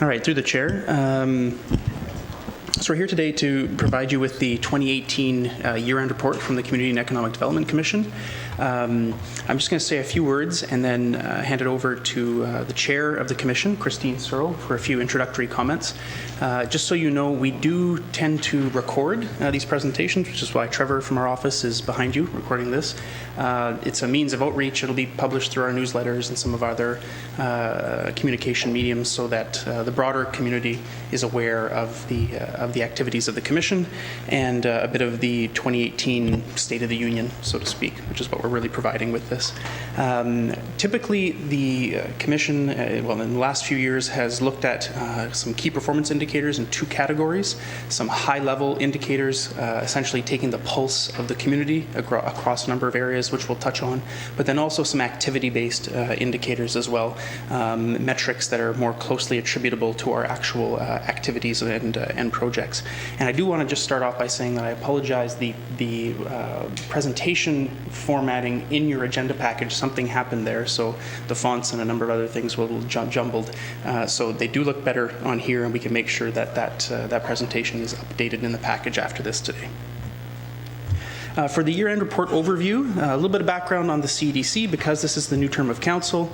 All right, through the chair. So we're here today to provide you with the 2018 year-end report from the Community and Economic Development Commission. I'm just going to say a few words and then hand it over to the chair of the commission, Christine Searle, for a few introductory comments. Just so you know, we do tend to record these presentations, which is why Trevor from our office is behind you recording this. It's a means of outreach. It'll be published through our newsletters and some of our other communication mediums so that the broader community is aware of the activities of the Commission and a bit of the 2018 State of the Union, so to speak, which is what we're really providing with this. Typically, the Commission, well, in the last few years, has looked at some key performance indicators in two categories. Some high-level indicators, essentially taking the pulse of the community across a number of areas, which we'll touch on, but then also some activity-based indicators as well, metrics that are more closely attributable to our actual activities and projects. And I do want to just start off by saying that I apologize. The presentation formatting in your agenda package, something happened there, so the fonts and a number of other things were a little jumbled. So they do look better on here, and we can make sure that that presentation is updated in the package after this today. For the year-end report overview, a little bit of background on the CEDC because this is the new term of council,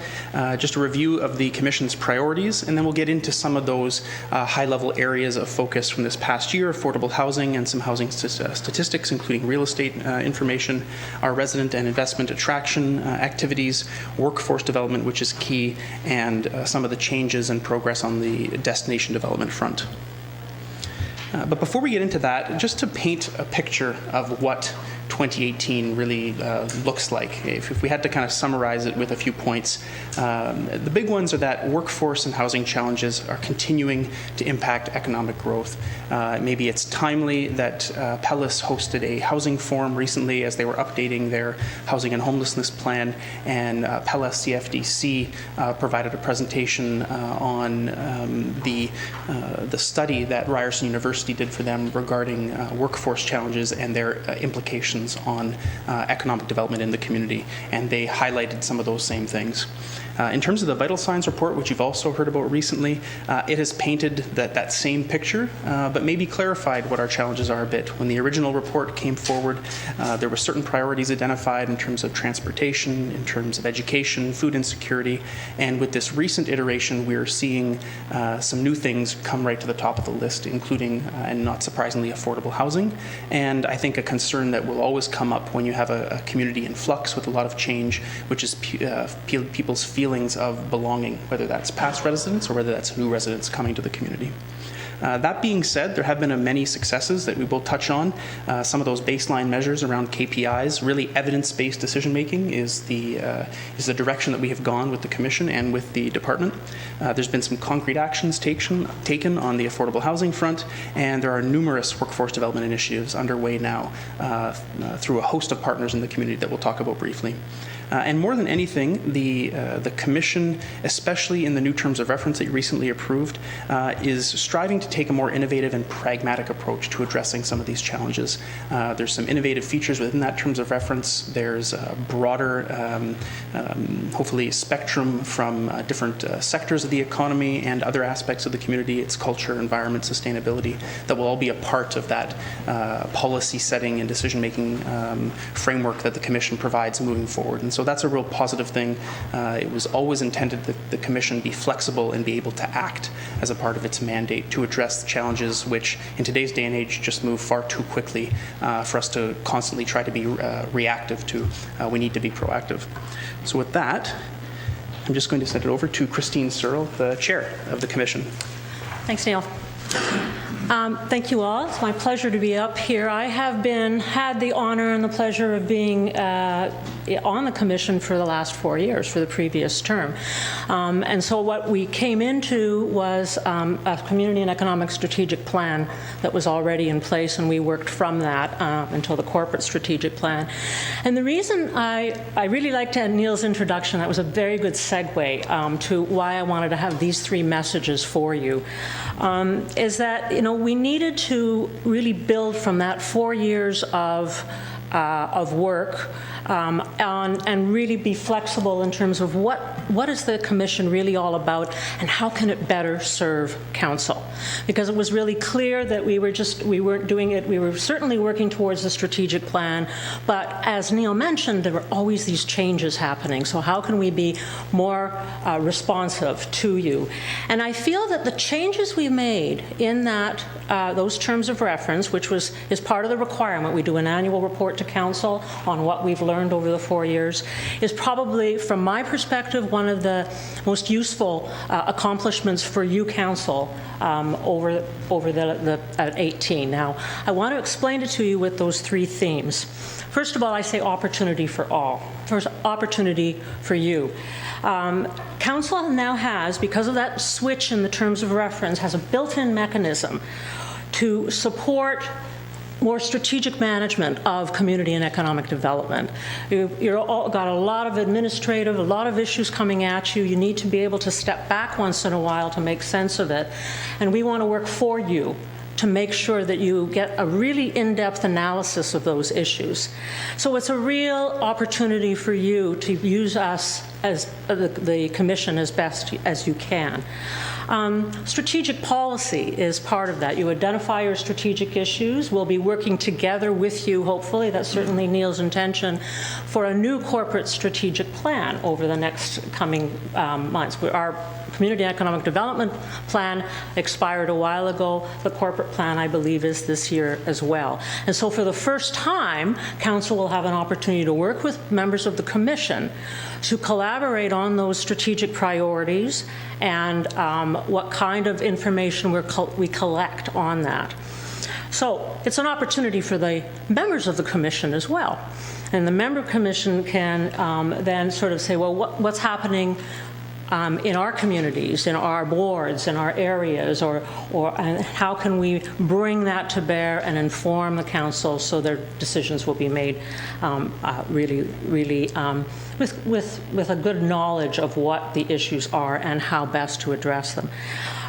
just a review of the Commission's priorities, and then we'll get into some of those high-level areas of focus from this past year, affordable housing and some housing statistics, including real estate information, our resident and investment attraction activities, workforce development, which is key, and some of the changes and progress on the destination development front. But before we get into that, just to paint a picture of what 2018 really looks like, if we had to kind of summarize it with a few points, the big ones are that workforce and housing challenges are continuing to impact economic growth. Maybe it's timely that PELIS hosted a housing forum recently as they were updating their housing and homelessness plan, and PELIS CFDC provided a presentation on the study that Ryerson University did for them regarding workforce challenges and their implications on economic development in the community, and they highlighted some of those same things. In terms of the vital signs report, which you've also heard about recently, it has painted that same picture, but maybe clarified what our challenges are a bit. When the original report came forward, there were certain priorities identified in terms of transportation, in terms of education, food insecurity, and with this recent iteration, we're seeing some new things come right to the top of the list, including, and not surprisingly, affordable housing. And I think a concern that will always come up when you have a community in flux with a lot of change, which is people's feelings of belonging, whether that's past residents or whether that's new residents coming to the community. That being said, there have been many successes that we will touch on. Some of those baseline measures around KPIs, really evidence-based decision-making is the direction that we have gone with the Commission and with the Department. There's been some concrete actions taken on the affordable housing front, and there are numerous workforce development initiatives underway now through a host of partners in the community that we'll talk about briefly. And more than anything, the Commission, especially in the new terms of reference that you recently approved, is striving to take a more innovative and pragmatic approach to addressing some of these challenges. There's some innovative features within that terms of reference. There's a broader, hopefully, spectrum from different sectors of the economy and other aspects of the community, its culture, environment, sustainability, that will all be a part of that policy setting and decision-making framework that the Commission provides moving forward. And so that's a real positive thing. It was always intended that the Commission be flexible and be able to act as a part of its mandate to address the challenges which in today's day and age just move far too quickly for us to constantly try to be reactive to. We need to be proactive. So with that, I'm just going to send it over to Christine Searle, the chair of the Commission. Thanks, Neil. Thank you all. It's my pleasure to be up here. I have had the honor and the pleasure of being on the Commission for the last 4 years, for the previous term. And so what we came into was a community and economic strategic plan that was already in place, and we worked from that until the corporate strategic plan. And the reason I really liked Neil's introduction, that was a very good segue to why I wanted to have these three messages for you, is that, we needed to really build from that 4 years of work and really be flexible in terms of what is the commission really all about and how can it better serve council. Because it was really clear that we weren't doing it. We were certainly working towards the strategic plan, but as Neil mentioned, there were always these changes happening. So how can we be more responsive to you? And I feel that the changes we made in that those terms of reference, which is part of the requirement, we do an annual report to council on what we've learned over the 4 years, is probably, from my perspective, one of the most useful accomplishments for you, council, over the 18. Now, I want to explain it to you with those 3 themes. First of all, I say opportunity for all. First, opportunity for you. Council now has, because of that switch in the terms of reference, has a built-in mechanism to support more strategic management of community and economic development. You've all got a lot of administrative, a lot of issues coming at you. You need to be able to step back once in a while to make sense of it. And we want to work for you to make sure that you get a really in-depth analysis of those issues. So it's a real opportunity for you to use us as the commission as best as you can. Strategic policy is part of that. You identify your strategic issues. We'll be working together with you, hopefully, that's certainly Neil's intention, for a new corporate strategic plan over the next coming months. Our Community Economic Development Plan expired a while ago. The corporate plan, I believe, is this year as well. And so for the first time, Council will have an opportunity to work with members of the Commission to collaborate on those strategic priorities and what kind of information we collect on that. So it's an opportunity for the members of the Commission as well. And the member commission can then sort of say, well, what's happening in our communities, in our boards, in our areas, and how can we bring that to bear and inform the council so their decisions will be made really with a good knowledge of what the issues are and how best to address them.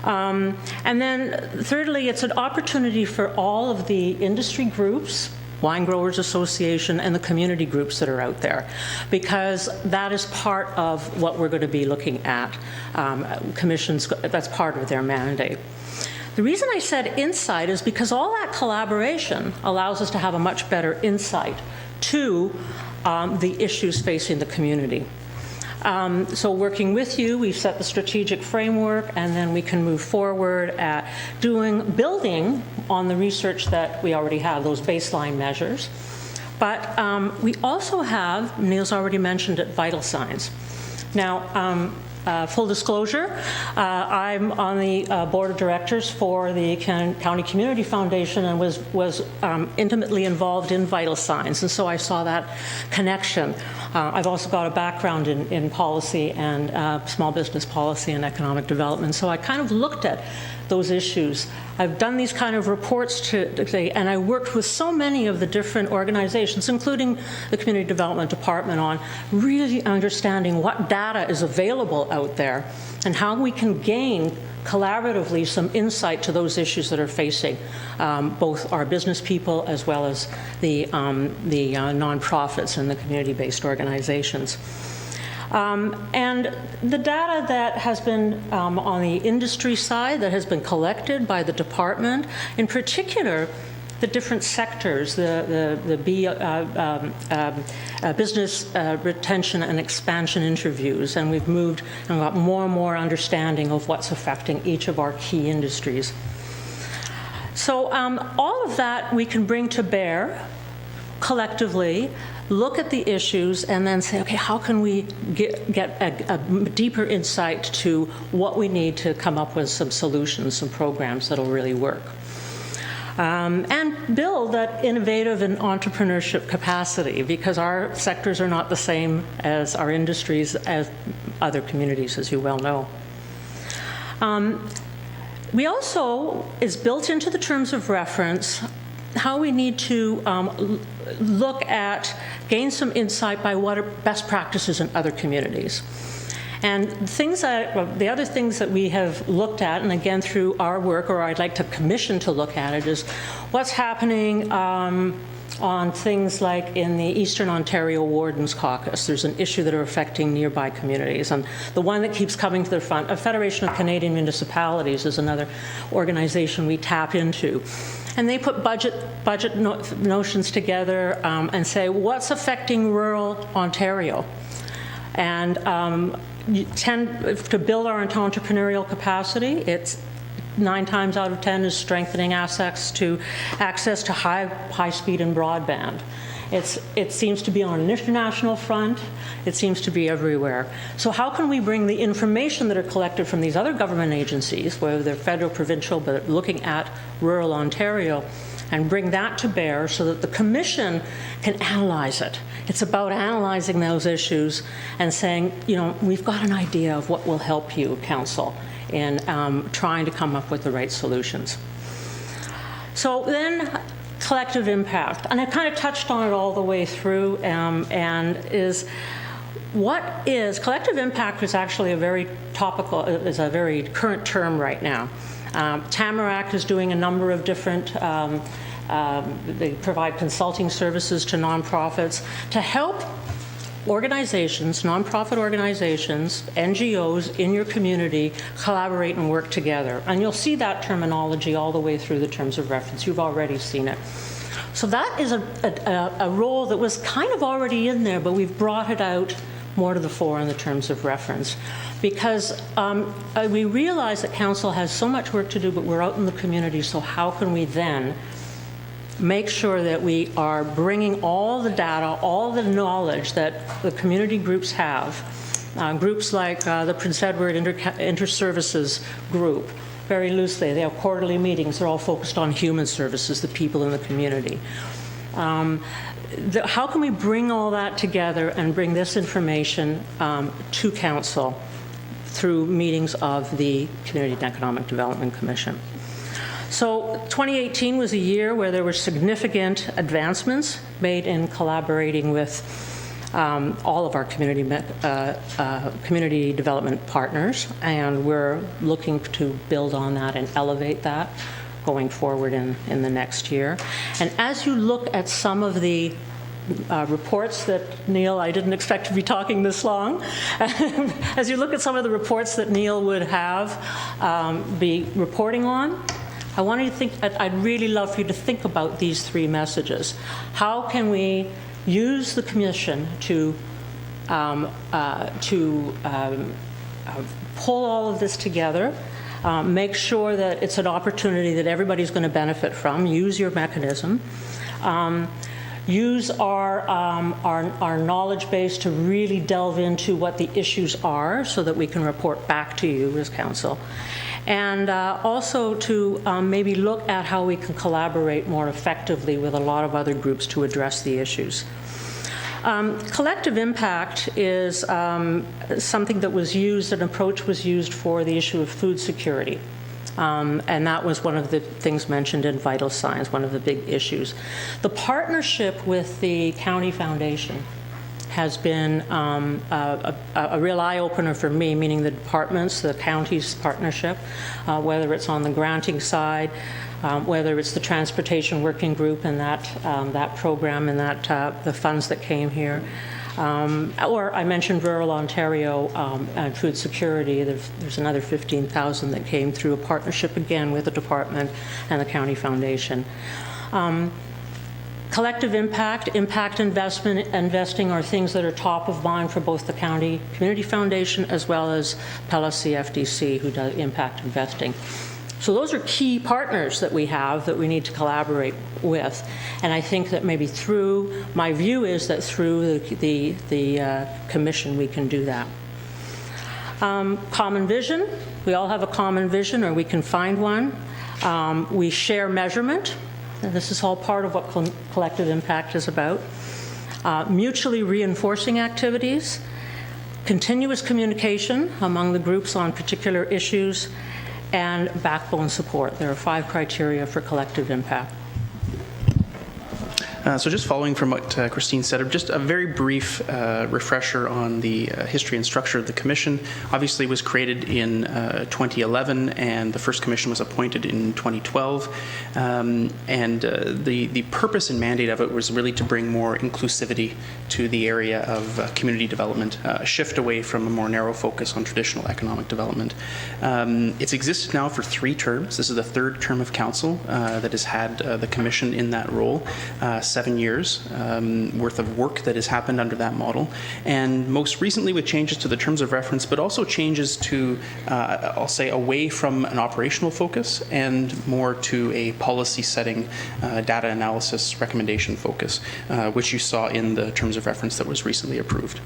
And then thirdly, it's an opportunity for all of the industry groups, Wine Growers Association, and the community groups that are out there, because that is part of what we're going to be looking at. Commissions, that's part of their mandate. The reason I said insight is because all that collaboration allows us to have a much better insight to the issues facing the community. So working with you, we've set the strategic framework, and then we can move forward at building on the research that we already have, those baseline measures. But we also have, Neil's already mentioned it, vital signs. Now, full disclosure, I'm on the board of directors for the County Community Foundation and was intimately involved in vital signs, and so I saw that connection. I've also got a background in policy and small business policy and economic development, so I kind of looked at those issues. I've done these kind of reports and I worked with so many of the different organizations, including the Community Development Department, on really understanding what data is available out there and how we can gain collaboratively some insight to those issues that are facing both our business people as well as the nonprofits and the community-based organizations. And the data that has been on the industry side that has been collected by the department, in particular, the different sectors, the business retention and expansion interviews, and we've moved and got more and more understanding of what's affecting each of our key industries. So all of that we can bring to bear collectively, look at the issues, and then say, okay, how can we get a deeper insight to what we need to come up with some solutions, some programs that'll really work. And build that innovative and entrepreneurship capacity, because our sectors are not the same as our industries, as other communities, as you well know. We also, is built into the terms of reference, how we need to look at, gain some insight by what are best practices in other communities. And the other things that we have looked at, and again through our work, or I'd like to commission to look at it, is what's happening on things like in the Eastern Ontario Wardens Caucus, there's an issue that are affecting nearby communities. And the one that keeps coming to the front, a Federation of Canadian Municipalities is another organization we tap into. And they put budget notions together and say, what's affecting rural Ontario? And you tend to build our entrepreneurial capacity. It's 9 times out of 10 is strengthening access to high speed and broadband. It seems to be on an international front. It seems to be everywhere. So how can we bring the information that are collected from these other government agencies, whether they're federal, provincial, but looking at rural Ontario, and bring that to bear so that the Commission can analyze it? It's about analyzing those issues and saying, you know, we've got an idea of what will help you, Council, in trying to come up with the right solutions. So then, collective impact, and I kind of touched on it all the way through, and is collective impact is actually a very topical, is a very current term right now. Tamarack is doing a number of different, they provide consulting services to nonprofits to help organizations, nonprofit organizations, NGOs in your community collaborate and work together. And you'll see that terminology all the way through the terms of reference. You've already seen it. So that is a role that was kind of already in there, but we've brought it out more to the fore in the terms of reference. Because we realize that Council has so much work to do, but we're out in the community, so how can we then make sure that we are bringing all the data, all the knowledge that the community groups have, groups like the Prince Edward Inter-Services Group, very loosely, they have quarterly meetings, they're all focused on human services, the people in the community. How can we bring all that together and bring this information to Council through meetings of the Community and Economic Development Commission? So 2018 was a year where there were significant advancements made in collaborating with all of our community development partners, and we're looking to build on that and elevate that going forward in the next year. And as you look at some of the reports that Neil, I didn't expect to be talking this long. As you look at some of the reports that Neil would have be reporting on, I want you to think, I'd really love for you to think about these 3 messages. How can we use the Commission to pull all of this together, make sure that it's an opportunity that everybody's going to benefit from, use your mechanism, use our knowledge base to really delve into what the issues are so that we can report back to you as Council. And also to maybe look at how we can collaborate more effectively with a lot of other groups to address the issues. Collective impact is something that was used, an approach was used for the issue of food security. And that was one of the things mentioned in Vital Signs, one of the big issues. The partnership with the County Foundation has been a real eye-opener for me, meaning the departments, the county's partnership, whether it's on the granting side, whether it's the transportation working group and that program and the funds that came here. Or I mentioned rural Ontario and food security. There's another 15,000 that came through a partnership again with the department and the County Foundation. Collective impact, investing are things that are top of mind for both the County Community Foundation as well as PEC FDC, who does impact investing. So those are key partners that we have that we need to collaborate with. And I think that maybe through, my view is that through the Commission we can do that. Common vision, we all have a common vision, or we can find one. We share measurement. And this is all part of what collective impact is about. Mutually reinforcing activities, continuous communication among the groups on particular issues, and backbone support. There are 5 criteria for collective impact. So just following from what Christine said, just a very brief refresher on the history and structure of the commission. Obviously, it was created in 2011, and the first commission was appointed in 2012. The purpose and mandate of it was really to bring more inclusivity to the area of community development, a shift away from a more narrow focus on traditional economic development. It's existed now for 3 terms. This is the 3rd term of council that has had the commission in that role. 7 years worth of work that has happened under that model. And most recently with changes to the terms of reference, but also changes to, I'll say, away from an operational focus and more to a policy setting, data analysis recommendation focus, which you saw in the terms of reference that was recently approved.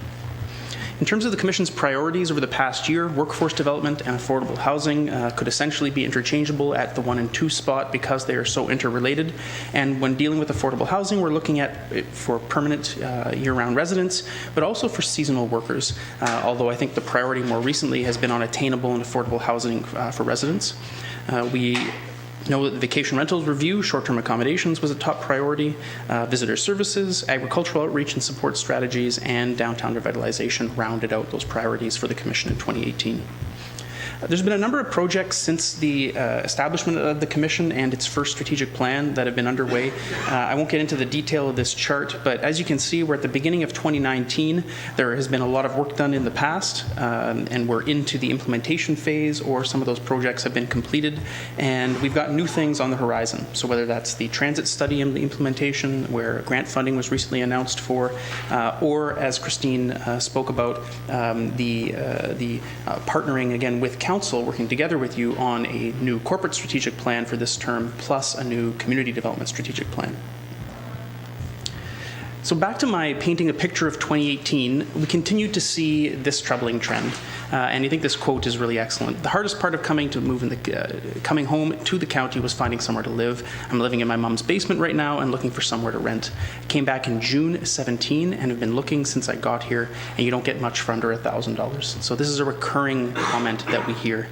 In terms of the Commission's priorities over the past year, workforce development and affordable housing could essentially be interchangeable at the 1 and 2 spot because they are so interrelated. And when dealing with affordable housing, we're looking at it for permanent year-round residents, but also for seasonal workers, although I think the priority more recently has been on attainable and affordable housing for residents. We know that the vacation rentals review, short-term accommodations was a top priority, visitor services, agricultural outreach and support strategies, and downtown revitalization rounded out those priorities for the Commission in 2018. There's been a number of projects since the establishment of the Commission and its first strategic plan that have been underway. I won't get into the detail of this chart, but as you can see, we're at the beginning of 2019. There has been a lot of work done in the past, and we're into the implementation phase, or some of those projects have been completed, and we've got new things on the horizon. So whether that's the transit study and the implementation, where grant funding was recently announced for, or as Christine spoke about, the partnering again with Council, working together with you on a new corporate strategic plan for this term, plus a new community development strategic plan. So back to my painting a picture of 2018, we continued to see this troubling trend. And I think this quote is really excellent. The hardest part of coming home to the county was finding somewhere to live. I'm living in my mom's basement right now and looking for somewhere to rent. I came back in June 17 and have been looking since I got here, and you don't get much for under $1,000. So this is a recurring comment that we hear.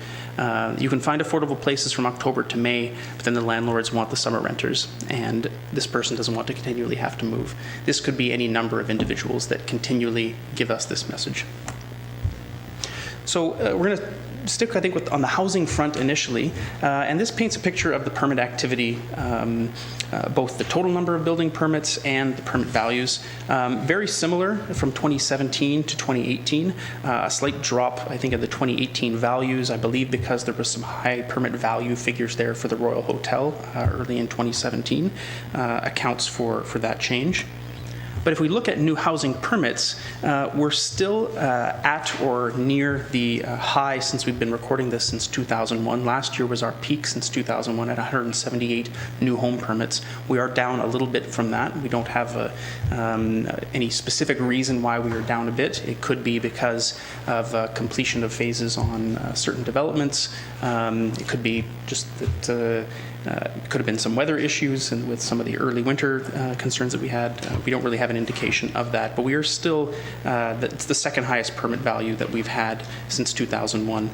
You can find affordable places from October to May, but then the landlords want the summer renters, and this person doesn't want to continually have to move. This could be any number of individuals that continually give us this message. So we're going to stick, I think, on the housing front initially, and this paints a picture of the permit activity, both the total number of building permits and the permit values. Very similar from 2017 to 2018, a slight drop, I think, of the 2018 values, I believe because there was some high permit value figures there for the Royal Hotel early in 2017, accounts for that change. But if we look at new housing permits, we're still at or near the high since we've been recording this since 2001. Last year was our peak since 2001 at 178 new home permits. We are down a little bit from that. We don't have any specific reason why we are down a bit. It could be because of completion of phases on certain developments. It could be just that it could have been some weather issues and with some of the early winter concerns that we had. We don't really have an indication of that, but we are still, it's the second highest permit value that we've had since 2001.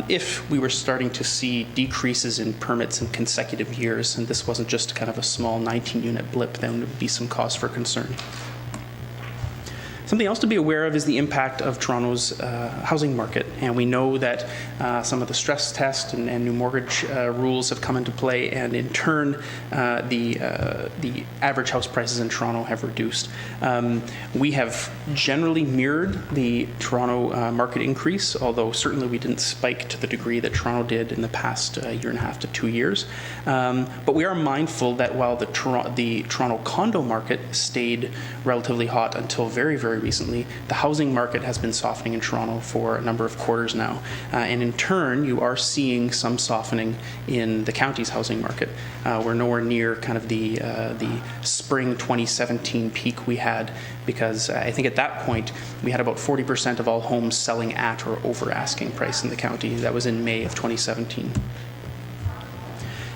If we were starting to see decreases in permits in consecutive years, and this wasn't just kind of a small 19-unit blip, then there would be some cause for concern. Something else to be aware of is the impact of Toronto's housing market, and we know that some of the stress test and new mortgage rules have come into play, and in turn the average house prices in Toronto have reduced. We have generally mirrored the Toronto market increase, although certainly we didn't spike to the degree that Toronto did in the past year and a half to 2 years. But we are mindful that while the Toronto condo market stayed relatively hot until very, very recently, the housing market has been softening in Toronto for a number of quarters now. And in turn, you are seeing some softening in the county's housing market. We're nowhere near kind of the spring 2017 peak we had, because I think at that point, we had about 40% of all homes selling at or over asking price in the county. That was in May of 2017.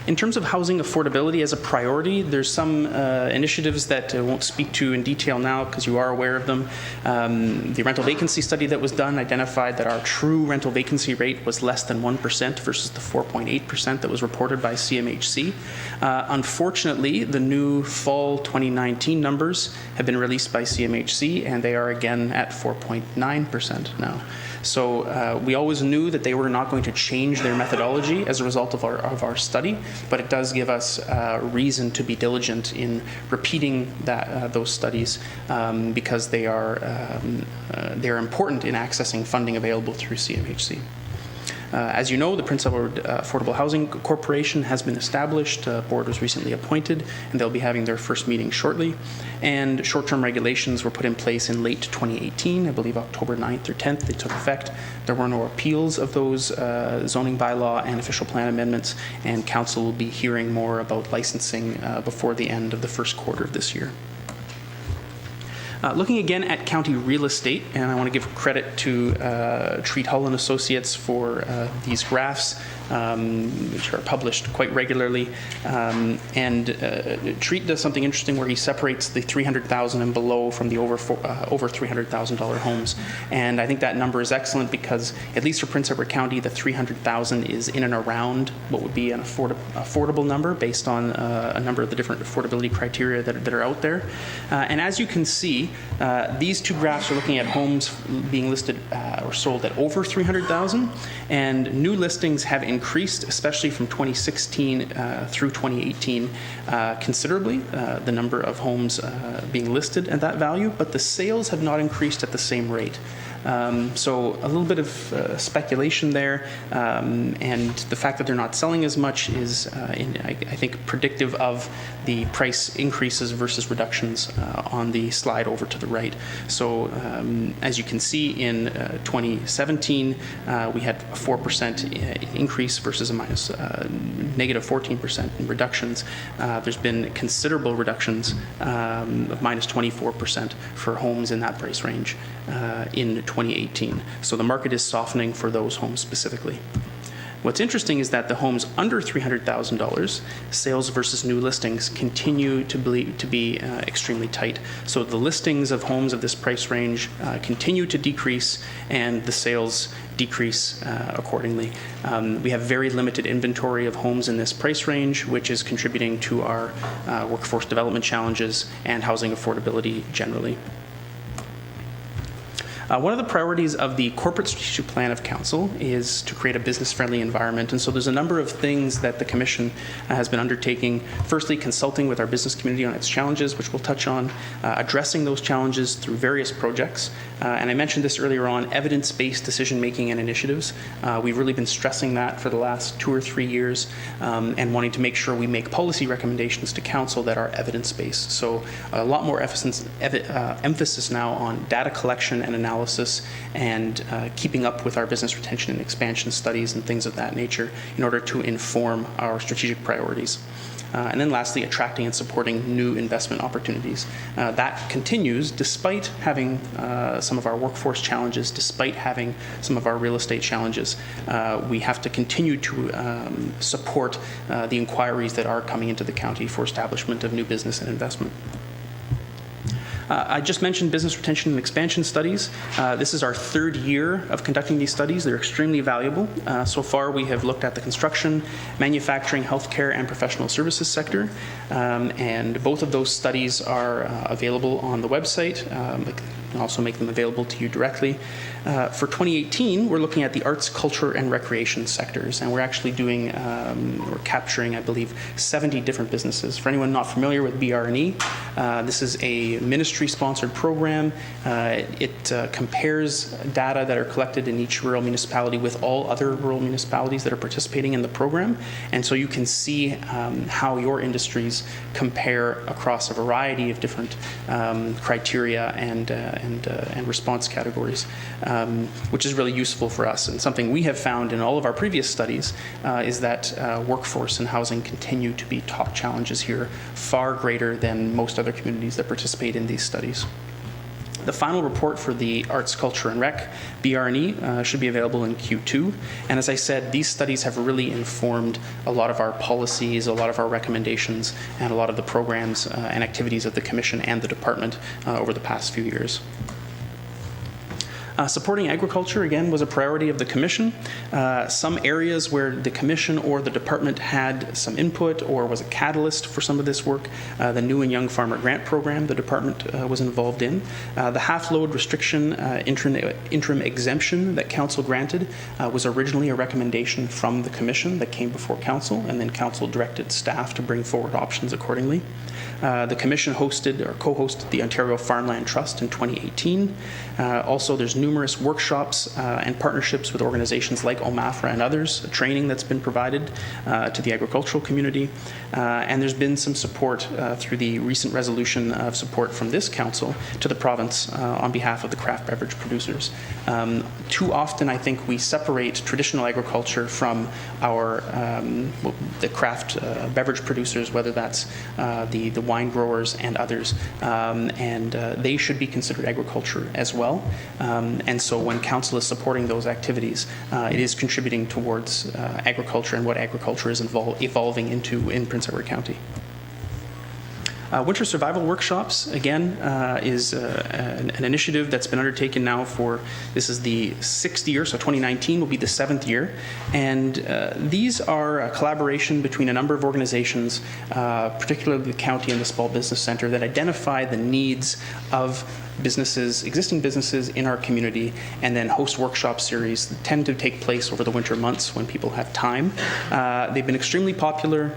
In terms of housing affordability as a priority, there's some initiatives that I won't speak to in detail now because you are aware of them. The rental vacancy study that was done identified that our true rental vacancy rate was less than 1% versus the 4.8% that was reported by CMHC. Unfortunately, the new fall 2019 numbers have been released by CMHC, and they are again at 4.9% now. So we always knew that they were not going to change their methodology as a result of our study, but it does give us reason to be diligent in repeating those studies because they are important in accessing funding available through CMHC. As you know, the Prince Edward Affordable Housing Corporation has been established. Board was recently appointed, and they'll be having their first meeting shortly. And short-term regulations were put in place in late 2018. I believe October 9th or 10th they took effect. There were no appeals of those zoning bylaw and official plan amendments, and Council will be hearing more about licensing before the end of the first quarter of this year. Looking again at county real estate, and I want to give credit to Treat Hull and Associates for these graphs, which are published quite regularly. Treat does something interesting where he separates the $300,000 and below from the over $300,000 homes. And I think that number is excellent because, at least for Prince Edward County, the $300,000 is in and around what would be an affordable number based on a number of the different affordability criteria that are out there. And as you can see, these two graphs are looking at homes being listed or sold at over $300,000, and new listings have increased, especially from 2016 through 2018, considerably, the number of homes being listed at that value, but the sales have not increased at the same rate. So a little bit of speculation there, and the fact that they're not selling as much is, I think, predictive of the price increases versus reductions on the slide over to the right. So as you can see, in 2017, we had a 4% increase versus a negative 14% in reductions. There's been considerable reductions of minus 24% for homes in that price range in 2018. So the market is softening for those homes specifically. What's interesting is that the homes under $300,000, sales versus new listings, continue to be extremely tight. So the listings of homes of this price range continue to decrease, and the sales decrease accordingly. We have very limited inventory of homes in this price range, which is contributing to our workforce development challenges and housing affordability generally. One of the priorities of the corporate strategic plan of Council is to create a business-friendly environment, and so there's a number of things that the Commission has been undertaking. Firstly, consulting with our business community on its challenges, which we'll touch on, addressing those challenges through various projects, and I mentioned this earlier on, evidence-based decision-making and initiatives. We've really been stressing that for the last 2 or 3 years, and wanting to make sure we make policy recommendations to Council that are evidence-based. So a lot more emphasis now on data collection and analysis, and keeping up with our business retention and expansion studies and things of that nature in order to inform our strategic priorities. And then lastly, attracting and supporting new investment opportunities. That continues despite having some of our workforce challenges, despite having some of our real estate challenges. We have to continue to support the inquiries that are coming into the county for establishment of new business and investment. I just mentioned business retention and expansion studies. This is our 3rd year of conducting these studies. They're extremely valuable. So far, we have looked at the construction, manufacturing, healthcare, and professional services sector. And both of those studies are available on the website. I can also make them available to you directly. For 2018, we're looking at the arts, culture, and recreation sectors, and we're actually doing, we're capturing, I believe, 70 different businesses. For anyone not familiar with BR+E, this is a ministry-sponsored program. It compares data that are collected in each rural municipality with all other rural municipalities that are participating in the program, and so you can see how your industries compare across a variety of different criteria and response categories, which is really useful for us. And something we have found in all of our previous studies is that workforce and housing continue to be top challenges here, far greater than most other communities that participate in these studies. The final report for the Arts, Culture and Rec, BR+E, should be available in Q2. And as I said, these studies have really informed a lot of our policies, a lot of our recommendations, and a lot of the programs and activities of the Commission and the Department over the past few years. Supporting agriculture, again, was a priority of the Commission. Some areas where the Commission or the Department had some input or was a catalyst for some of this work, the New and Young Farmer Grant Program the Department was involved in. The half-load restriction interim exemption that Council granted was originally a recommendation from the Commission that came before Council, and then Council directed staff to bring forward options accordingly. The Commission hosted or co-hosted the Ontario Farmland Trust in 2018. Also, there's numerous workshops and partnerships with organizations like OMAFRA and others, training that's been provided to the agricultural community. And there's been some support through the recent resolution of support from this Council to the province on behalf of the craft beverage producers. Too often, I think, we separate traditional agriculture from our the craft beverage producers, whether that's the wine growers and others, and they should be considered agriculture as well. And so when Council is supporting those activities, it is contributing towards agriculture and what agriculture is evolving into in Prince Edward County. Winter survival workshops, again, is an initiative that's been undertaken now for, this is the 6th year, so 2019 will be the 7th year. And these are a collaboration between a number of organizations, particularly the county and the Small Business Centre, that identify the needs of businesses, existing businesses in our community, and then host workshop series that tend to take place over the winter months when people have time. They've been extremely popular.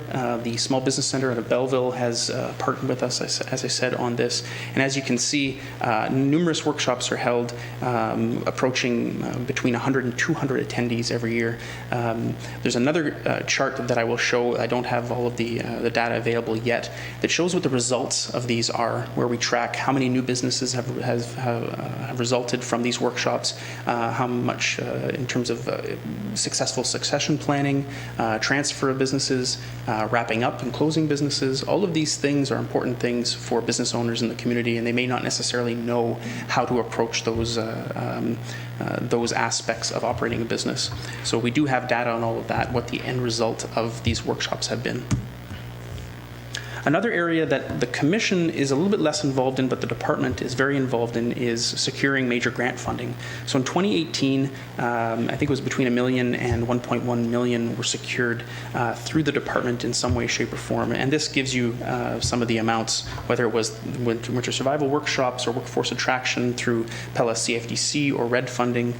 The Small Business Centre out of Belleville has partnered with us, as I said, on this. And as you can see, numerous workshops are held, approaching between 100 and 200 attendees every year. There's another chart that I will show. I don't have all of the data available yet, that shows what the results of these are, where we track how many new businesses have resulted from these workshops, how much in terms of successful succession planning, transfer of businesses, wrapping up and closing businesses. All of these things are important things for business owners in the community, and they may not necessarily know how to approach those aspects of operating a business. So we do have data on all of that, what the end result of these workshops have been. Another area that the Commission is a little bit less involved in, but the Department is very involved in, is securing major grant funding. So in 2018, I think it was between $1 million and $1.1 million were secured through the Department in some way, shape, or form. And this gives you some of the amounts, whether it was winter survival workshops or workforce attraction through PELA CFDC or RED funding.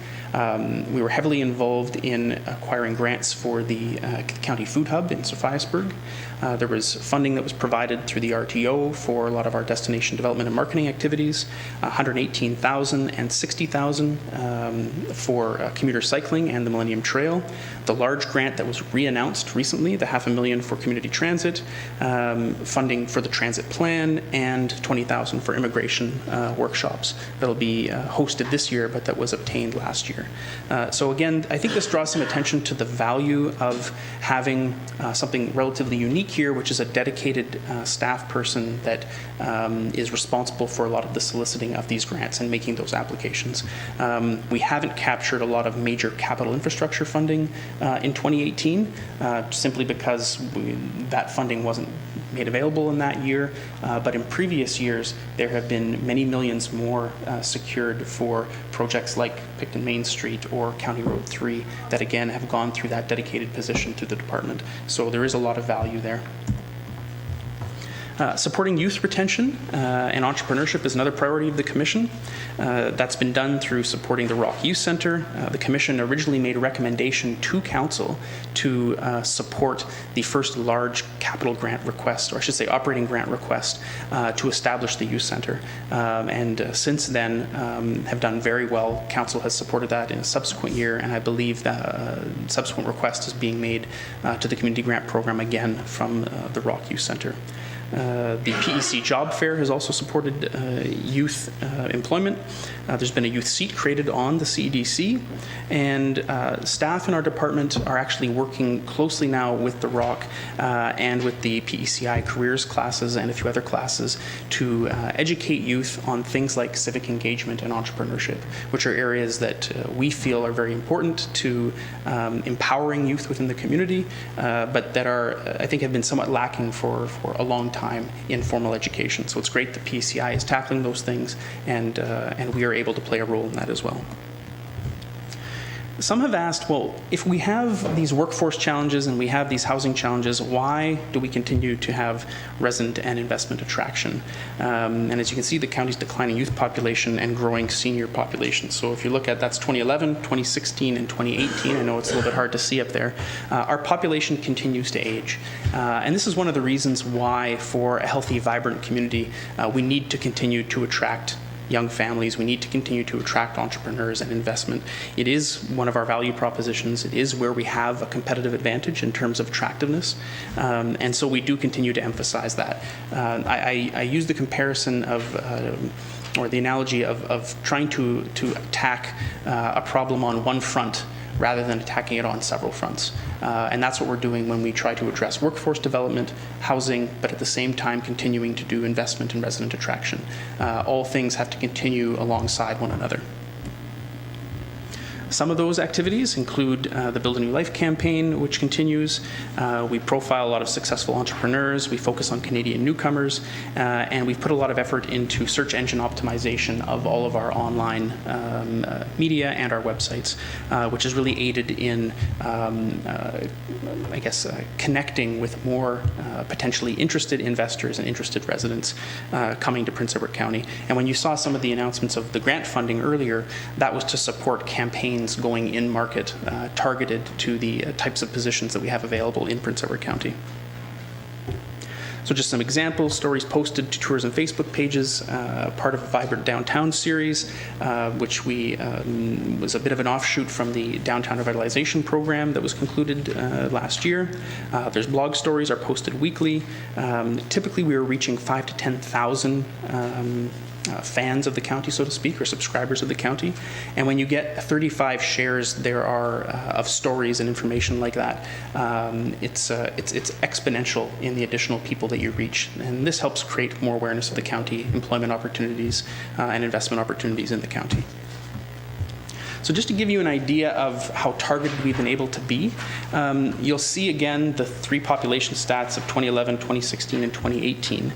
We were heavily involved in acquiring grants for the County Food Hub in Sophiasburg. There was funding that was provided through the RTO for a lot of our destination development and marketing activities, $118,000 and $60,000 for commuter cycling and the Millennium Trail. The large grant that was re-announced recently, the $500,000 for community transit, funding for the transit plan, and $20,000 for immigration workshops that'll be hosted this year, but that was obtained last year. So again, I think this draws some attention to the value of having something relatively unique here, which is a dedicated staff person that is responsible for a lot of the soliciting of these grants and making those applications. We haven't captured a lot of major capital infrastructure funding in 2018, simply because that funding wasn't made available in that year, but in previous years there have been many millions more secured for projects like Picton Main Street or County Road 3 that again have gone through that dedicated position to the Department. So there is a lot of value there. Supporting youth retention and entrepreneurship is another priority of the Commission. That's been done through supporting the Rock Youth Centre. The Commission originally made a recommendation to Council to support the first large capital grant request, or I should say operating grant request, to establish the Youth Centre. And since then have done very well. Council has supported that in a subsequent year, and I believe that subsequent request is being made to the Community Grant Program again from the Rock Youth Centre. The PEC Job Fair has also supported youth employment. There's been a youth seat created on the CEDC, and staff in our department are actually working closely now with the ROC and with the PECI careers classes and a few other classes to educate youth on things like civic engagement and entrepreneurship, which are areas that we feel are very important to empowering youth within the community, but that are, I think, have been somewhat lacking for a long time in formal education. So it's great that PECI is tackling those things, and we are able to play a role in that as well. Some have asked, well, if we have these workforce challenges and we have these housing challenges, why do we continue to have resident and investment attraction? And as you can see, the county's declining youth population and growing senior population. So if you look at that's 2011, 2016, and 2018, I know it's a little bit hard to see up there, our population continues to age. And this is one of the reasons why, for a healthy, vibrant community, we need to continue to attract young families. We need to continue to attract entrepreneurs and investment. It is one of our value propositions. It is where we have a competitive advantage in terms of attractiveness. And so we do continue to emphasize that. I use the comparison of or the analogy of trying to attack a problem on one front rather than attacking it on several fronts. And that's what we're doing when we try to address workforce development, housing, but at the same time continuing to do investment and resident attraction. All things have to continue alongside one another. Some of those activities include the Build a New Life campaign, which continues. We profile a lot of successful entrepreneurs. We focus on Canadian newcomers, and we've put a lot of effort into search engine optimization of all of our online media and our websites, which has really aided in, connecting with more potentially interested investors and interested residents coming to Prince Edward County. And when you saw some of the announcements of the grant funding earlier, that was to support campaigns going in market targeted to the types of positions that we have available in Prince Edward County. So just some examples, stories posted to tourism Facebook pages, part of a Vibrant Downtown series, which was a bit of an offshoot from the Downtown Revitalization Program that was concluded last year. There's blog stories are posted weekly. Typically we are reaching 5,000 to 10,000 fans of the county, so to speak, or subscribers of the county. And when you get 35 shares there are of stories and information like that, it's exponential in the additional people that you reach. And this helps create more awareness of the county, employment opportunities, and investment opportunities in the county. So just to give you an idea of how targeted we've been able to be, you'll see again the three population stats of 2011, 2016, and 2018.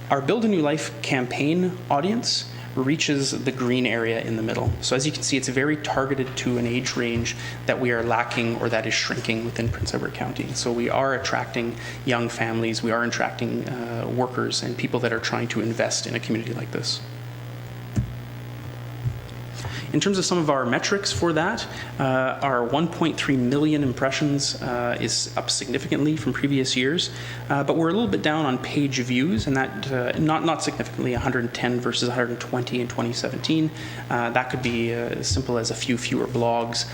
Our Build a New Life campaign audience reaches the green area in the middle. So as you can see, it's very targeted to an age range that we are lacking or that is shrinking within Prince Edward County. So we are attracting young families, we are attracting workers and people that are trying to invest in a community like this. In terms of some of our metrics for that, our 1.3 million impressions is up significantly from previous years, but we're a little bit down on page views, and that not significantly, 110 versus 120 in 2017. That could be as simple as a few fewer blogs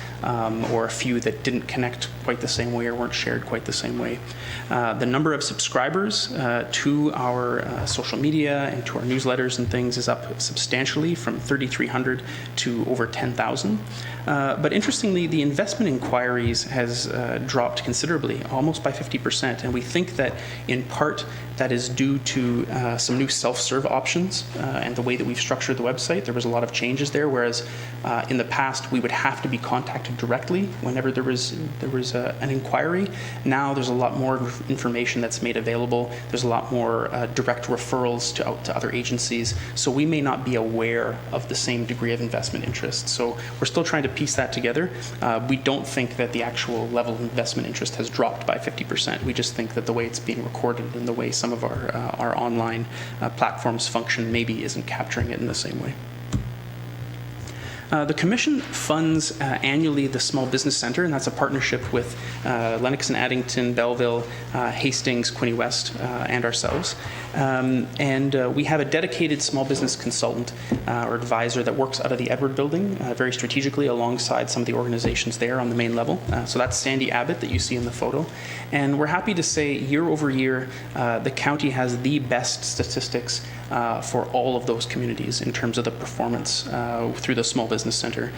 or a few that didn't connect quite the same way or weren't shared quite the same way. The number of subscribers to our social media and to our newsletters and things is up substantially from 3,300 to over 10,000. But interestingly, the investment inquiries has dropped considerably, almost by 50%. And we think that in part that is due to some new self-serve options and the way that we've structured the website. There was a lot of changes there, whereas in the past we would have to be contacted directly whenever there was an inquiry. Now there's a lot more information that's made available. There's a lot more direct referrals to other agencies. So we may not be aware of the same degree of investment interest. So we're still trying to piece that together. We don't think that the actual level of investment interest has dropped by 50%. We just think that the way it's being recorded and the way some of our online platforms function maybe isn't capturing it in the same way. The Commission funds annually the Small Business Centre, and that's a partnership with Lennox and Addington, Belleville, Hastings, Quinte West, and ourselves. We have a dedicated small business consultant or advisor that works out of the Edward Building very strategically alongside some of the organizations there on the main level. So that's Sandy Abbott that you see in the photo. And we're happy to say year over year, the county has the best statistics for all of those communities in terms of the performance through the Small Business Center.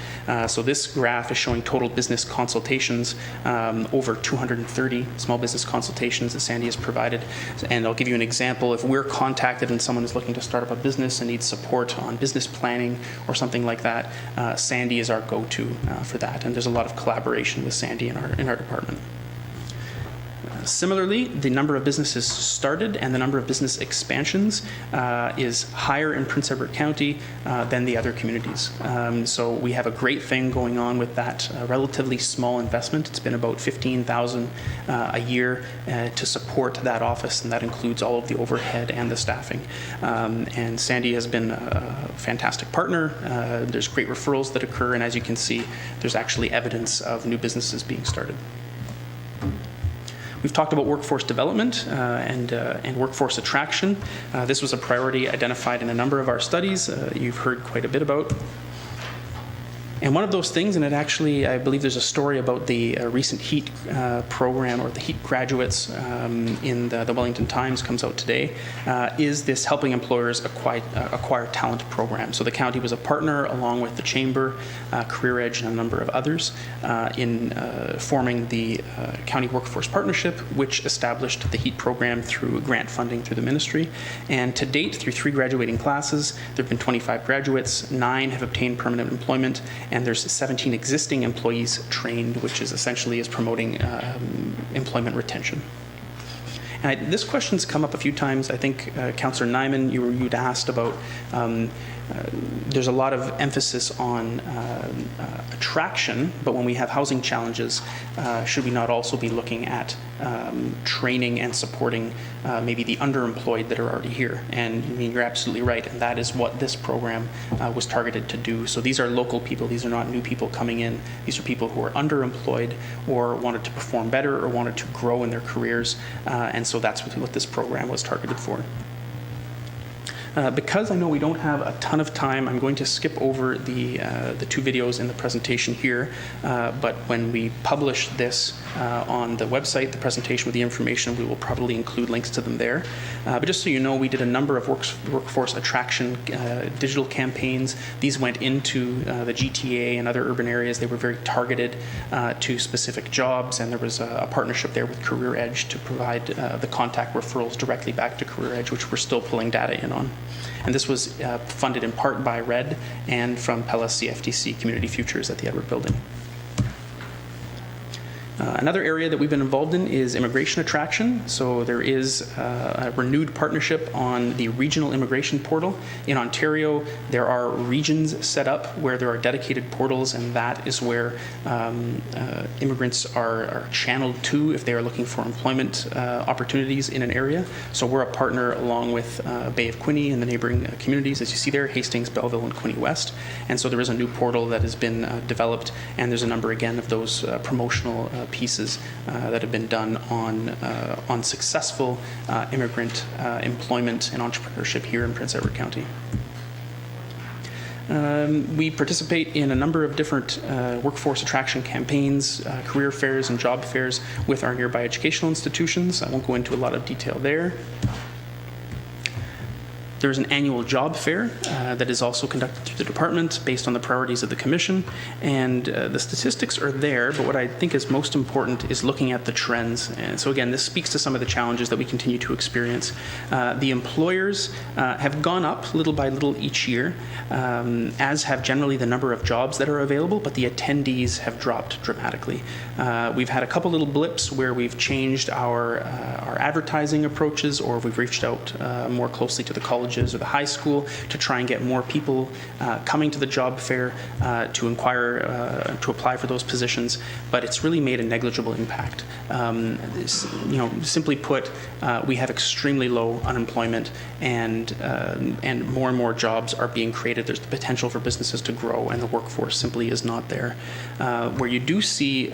So this graph is showing total business consultations, over 230 small business consultations that Sandy has provided. And I'll give you an example. If we're contacted and someone is looking to start up a business and needs support on business planning or something like that, Sandy is our go-to for that. And there's a lot of collaboration with Sandy in our department. Similarly, the number of businesses started and the number of business expansions is higher in Prince Edward County than the other communities. So we have a great thing going on with that relatively small investment. It's been about $15,000 a year to support that office, and that includes all of the overhead and the staffing. And Sandy has been a fantastic partner. There's great referrals that occur, and as you can see, there's actually evidence of new businesses being started. We've talked about workforce development and workforce attraction. This was a priority identified in a number of our studies you've heard quite a bit about. And one of those things, and it actually, I believe there's a story about the recent H.E.A.T program, or the H.E.A.T graduates in the Wellington Times, comes out today, is this Helping Employers Acquire Talent program. So the county was a partner along with the Chamber, Career Edge, and a number of others in forming the County Workforce Partnership, which established the H.E.A.T program through grant funding through the ministry. And to date, through 3 graduating classes, there have been 25 graduates, 9 have obtained permanent employment, and there's 17 existing employees trained, which is essentially promoting employment retention. And this question's come up a few times. I think, Councillor Nyman, you'd asked about, there's a lot of emphasis on attraction, but when we have housing challenges, should we not also be looking at training and supporting maybe the underemployed that are already here? And I mean, you're absolutely right, and that is what this program was targeted to do. So these are local people. These are not new people coming in. These are people who are underemployed or wanted to perform better or wanted to grow in their careers, and so that's what this program was targeted for. Because I know we don't have a ton of time, I'm going to skip over the 2 videos in the presentation here, but when we publish this on the website, the presentation with the information, we will probably include links to them there. But just so you know, we did a number of workforce attraction digital campaigns. These went into the GTA and other urban areas. They were very targeted to specific jobs, and there was a partnership there with Career Edge to provide the contact referrals directly back to Career Edge, which we're still pulling data in on. And this was funded in part by RED and from Pella CFTC Community Futures at the Edward Building. Another area that we've been involved in is immigration attraction. So there is a renewed partnership on the regional immigration portal. In Ontario, there are regions set up where there are dedicated portals, and that is where immigrants are channeled to if they are looking for employment opportunities in an area. So we're a partner along with Bay of Quinte and the neighboring communities, as you see there, Hastings, Belleville, and Quinte West. And so there is a new portal that has been developed, and there's a number, again, of those promotional pieces that have been done on successful immigrant employment and entrepreneurship here in Prince Edward County. We participate in a number of different workforce attraction campaigns, career fairs and job fairs with our nearby educational institutions. I won't go into a lot of detail there. There's an annual job fair that is also conducted through the department based on the priorities of the commission, and the statistics are there, but what I think is most important is looking at the trends. And so again, this speaks to some of the challenges that we continue to experience. The employers have gone up little by little each year, as have generally the number of jobs that are available, but the attendees have dropped dramatically. We've had a couple little blips where we've changed our advertising approaches, or we've reached out more closely to the colleges or the high school to try and get more people coming to the job fair to inquire, to apply for those positions, but it's really made a negligible impact. Simply put, we have extremely low unemployment, and more jobs are being created. There's the potential for businesses to grow, and the workforce simply is not there. Where you do see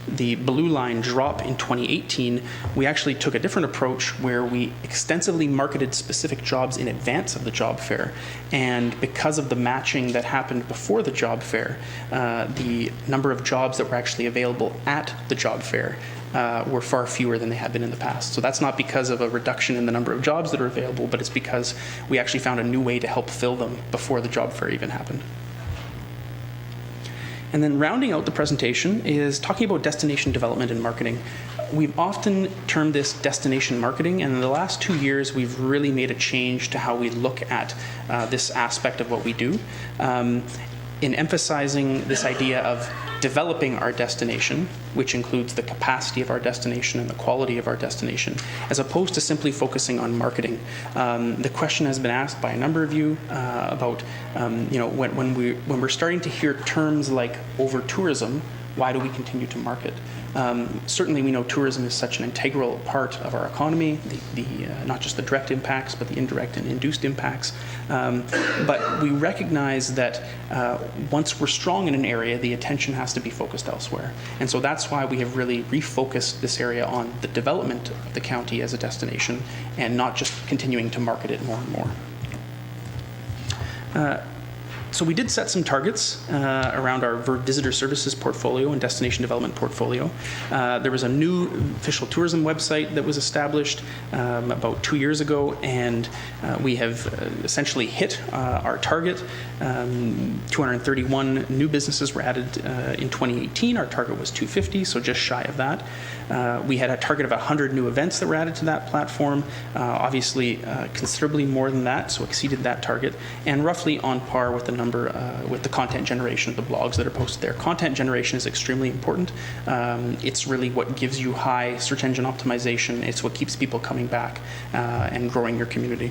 the blue line drop in 2018, we actually took a different approach where we extensively marketed specific jobs in advance of the job fair. And because of the matching that happened before the job fair, the number of jobs that were actually available at the job fair were far fewer than they had been in the past. So that's not because of a reduction in the number of jobs that are available, but it's because we actually found a new way to help fill them before the job fair even happened. And then rounding out the presentation is talking about destination development and marketing. We've often termed this destination marketing, and in the last 2 years, we've really made a change to how we look at this aspect of what we do. In emphasizing this idea of developing our destination, which includes the capacity of our destination and the quality of our destination, as opposed to simply focusing on marketing. The question has been asked by a number of you about, when we're starting to hear terms like over-tourism, why do we continue to market? Certainly we know tourism is such an integral part of our economy, not just the direct impacts, but the indirect and induced impacts. But we recognize that once we're strong in an area, the attention has to be focused elsewhere. And so that's why we have really refocused this area on the development of the county as a destination and not just continuing to market it more and more. So we did set some targets around our visitor services portfolio and destination development portfolio. There was a new official tourism website that was established about 2 years ago, and we have essentially hit our target. 231 new businesses were added in 2018. Our target was 250, so just shy of that. We had a target of 100 new events that were added to that platform, obviously considerably more than that, so exceeded that target, and roughly on par with the number with the content generation of the blogs that are posted there. Content generation is extremely important. It's really what gives you high search engine optimization. It's what keeps people coming back and growing your community.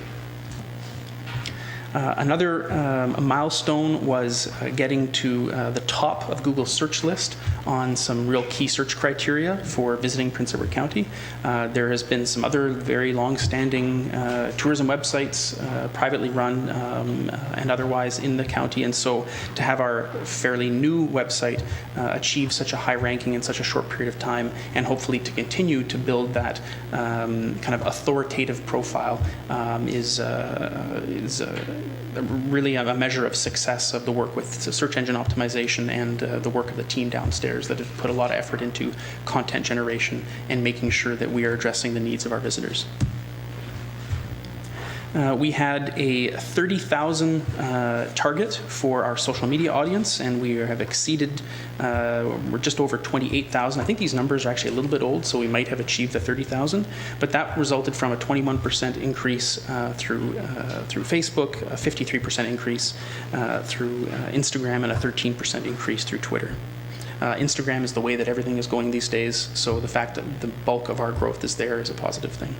Another milestone was getting to the top of Google's search list on some real key search criteria for visiting Prince Edward County. There has been some other very long-standing tourism websites, privately run and otherwise in the county, and so to have our fairly new website achieve such a high ranking in such a short period of time, and hopefully to continue to build that kind of authoritative profile is really a measure of success of the work with search engine optimization and the work of the team downstairs that have put a lot of effort into content generation and making sure that we are addressing the needs of our visitors. We had a 30,000 target for our social media audience, and we have exceeded, we're just over 28,000. I think these numbers are actually a little bit old, so we might have achieved the 30,000, but that resulted from a 21% increase through Facebook, a 53% increase through Instagram, and a 13% increase through Twitter. Instagram is the way that everything is going these days, so the fact that the bulk of our growth is there is a positive thing.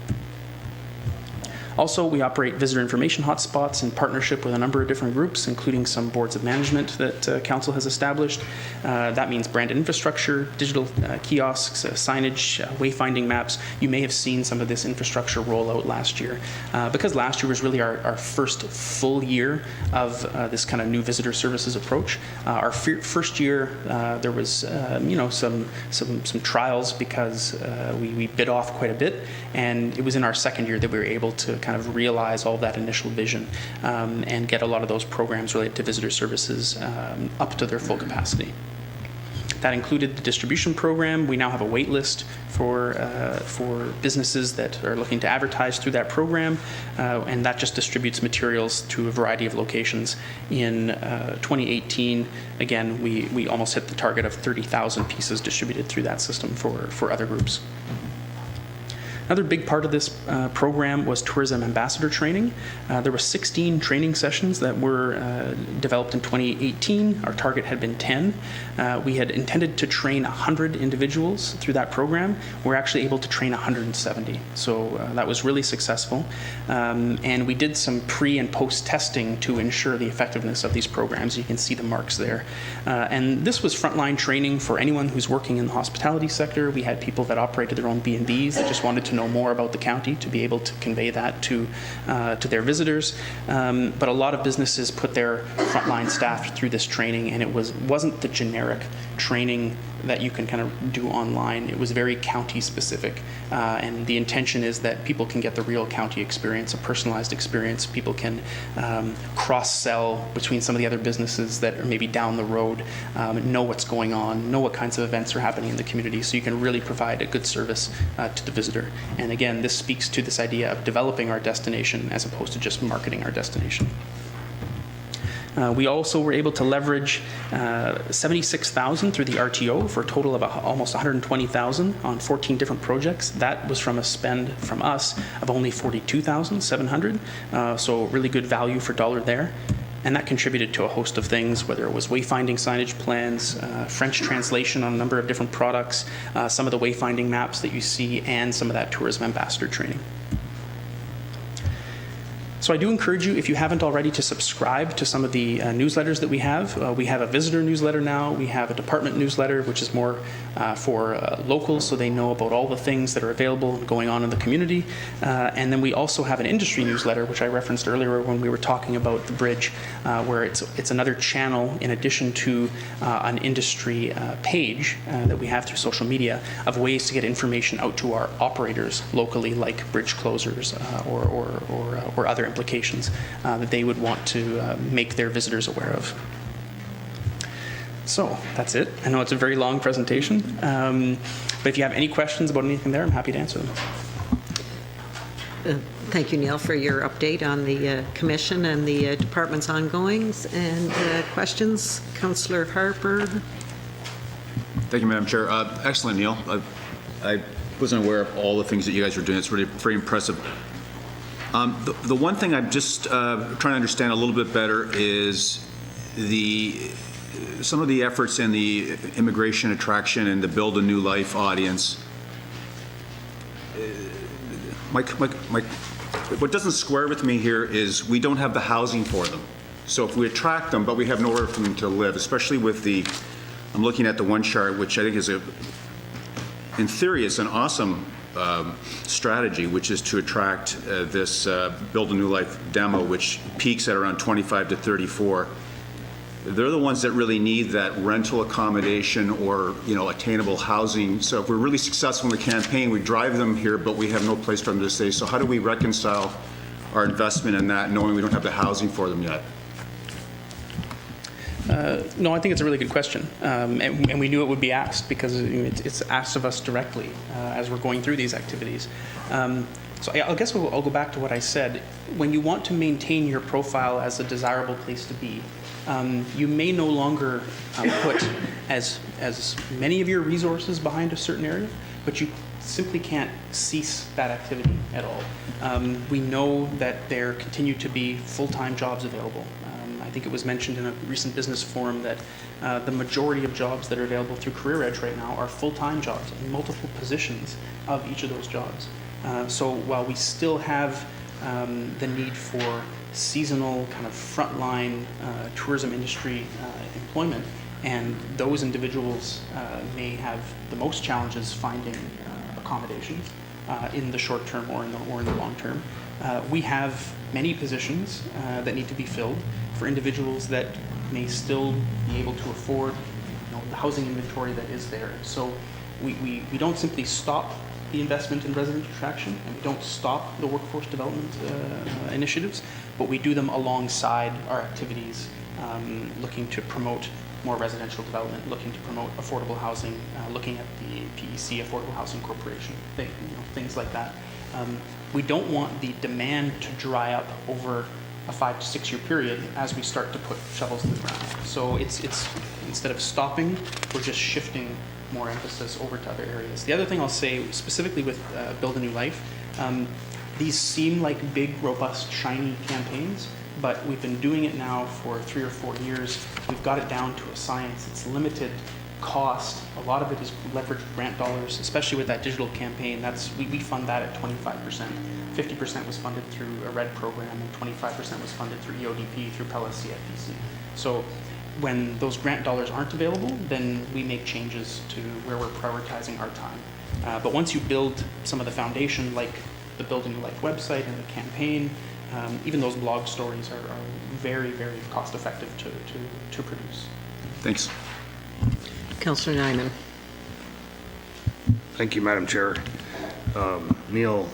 Also, we operate visitor information hotspots in partnership with a number of different groups, including some boards of management that Council has established. That means branded infrastructure, digital kiosks, signage, wayfinding maps. You may have seen some of this infrastructure roll out last year. Because last year was really our first full year of this kind of new visitor services approach. Our first year, there was some trials because we bit off quite a bit, and it was in our second year that we were able to kind of realize all that initial vision and get a lot of those programs related to visitor services up to their full capacity. That included the distribution program. We now have a wait list for businesses that are looking to advertise through that program, and that just distributes materials to a variety of locations. In 2018, again, we almost hit the target of 30,000 pieces distributed through that system for other groups. Another big part of this program was tourism ambassador training. There were 16 training sessions that were developed in 2018. Our target had been 10. We had intended to train 100 individuals through that program. We're actually able to train 170. So that was really successful. And we did some pre and post testing to ensure the effectiveness of these programs. You can see the marks there. And this was frontline training for anyone who's working in the hospitality sector. We had people that operated their own B&Bs that just wanted to know know more about the county to be able to convey that to their visitors. But a lot of businesses put their frontline staff through this training, and it wasn't the generic training that you can kind of do online. It was very county specific, and the intention is that people can get the real county experience, a personalized experience. People can cross-sell between some of the other businesses that are maybe down the road, know what's going on, know what kinds of events are happening in the community, so you can really provide a good service to the visitor. And again, this speaks to this idea of developing our destination as opposed to just marketing our destination. We also were able to leverage $76,000 through the RTO for a total of almost $120,000 on 14 different projects. That was from a spend from us of only $42,700, so really good value for dollar there. And that contributed to a host of things, whether it was wayfinding signage plans, French translation on a number of different products, some of the wayfinding maps that you see, and some of that tourism ambassador training. So I do encourage you, if you haven't already, to subscribe to some of the newsletters that we have. We have a visitor newsletter now. We have a department newsletter, which is more for locals, so they know about all the things that are available and going on in the community. And then we also have an industry newsletter, which I referenced earlier when we were talking about the bridge, where it's another channel in addition to an industry page that we have through social media of ways to get information out to our operators locally, like bridge closers or other implications that they would want to make their visitors aware of. So that's it. I know it's a very long presentation, but if you have any questions about anything there, I'm happy to answer them. Thank you, Neil, for your update on the commission and the department's ongoings. And questions? Councillor Harper. Thank you, Madam Chair. Excellent, Neil. I wasn't aware of all the things that you guys were doing. It's really very impressive. The one thing I'm just trying to understand a little bit better is some of the efforts in the immigration attraction and the Build a New Life audience. What doesn't square with me here is we don't have the housing for them. So if we attract them, but we have nowhere for them to live, especially with I'm looking at the one chart, which I think is in theory, it's an awesome strategy, which is to attract this Build a New Life demo, which peaks at around 25 to 34. They're the ones that really need that rental accommodation or attainable housing. So if we're really successful in the campaign, we drive them here, but we have no place for them to stay. So how do we reconcile our investment in that, knowing we don't have the housing for them yet? No, I think it's a really good question, and we knew it would be asked because it's asked of us directly as we're going through these activities. So I guess I'll go back to what I said. When you want to maintain your profile as a desirable place to be, you may no longer put as many of your resources behind a certain area, but you simply can't cease that activity at all. We know that there continue to be full-time jobs available. I think it was mentioned in a recent business forum that the majority of jobs that are available through Career Edge right now are full-time jobs in multiple positions of each of those jobs. So while we still have the need for seasonal kind of frontline tourism industry employment, and those individuals may have the most challenges finding accommodations in the short term or in the long term. We have many positions that need to be filled for individuals that may still be able to afford the housing inventory that is there. So we don't simply stop the investment in resident attraction, and we don't stop the workforce development initiatives, but we do them alongside our activities, looking to promote more residential development, looking to promote affordable housing, looking at the PEC Affordable Housing Corporation, things like that. We don't want the demand to dry up over a 5 to 6 year period as we start to put shovels in the ground. So it's instead of stopping, we're just shifting more emphasis over to other areas. The other thing I'll say specifically with Build a New Life, these seem like big, robust, shiny campaigns, but we've been doing it now for 3 or 4 years. We've got it down to a science. It's limited cost. A lot of it is leveraged grant dollars, especially with that digital campaign. We fund that at 25%. 50% was funded through a RED program, and 25% was funded through EODP, through PELA CFPC. So when those grant dollars aren't available, then we make changes to where we're prioritizing our time. But once you build some of the foundation, like the Building Your Life website and the campaign, even those blog stories are very, very cost effective to produce. Thanks. Councillor Nyman. Thank you, Madam Chair. Neil,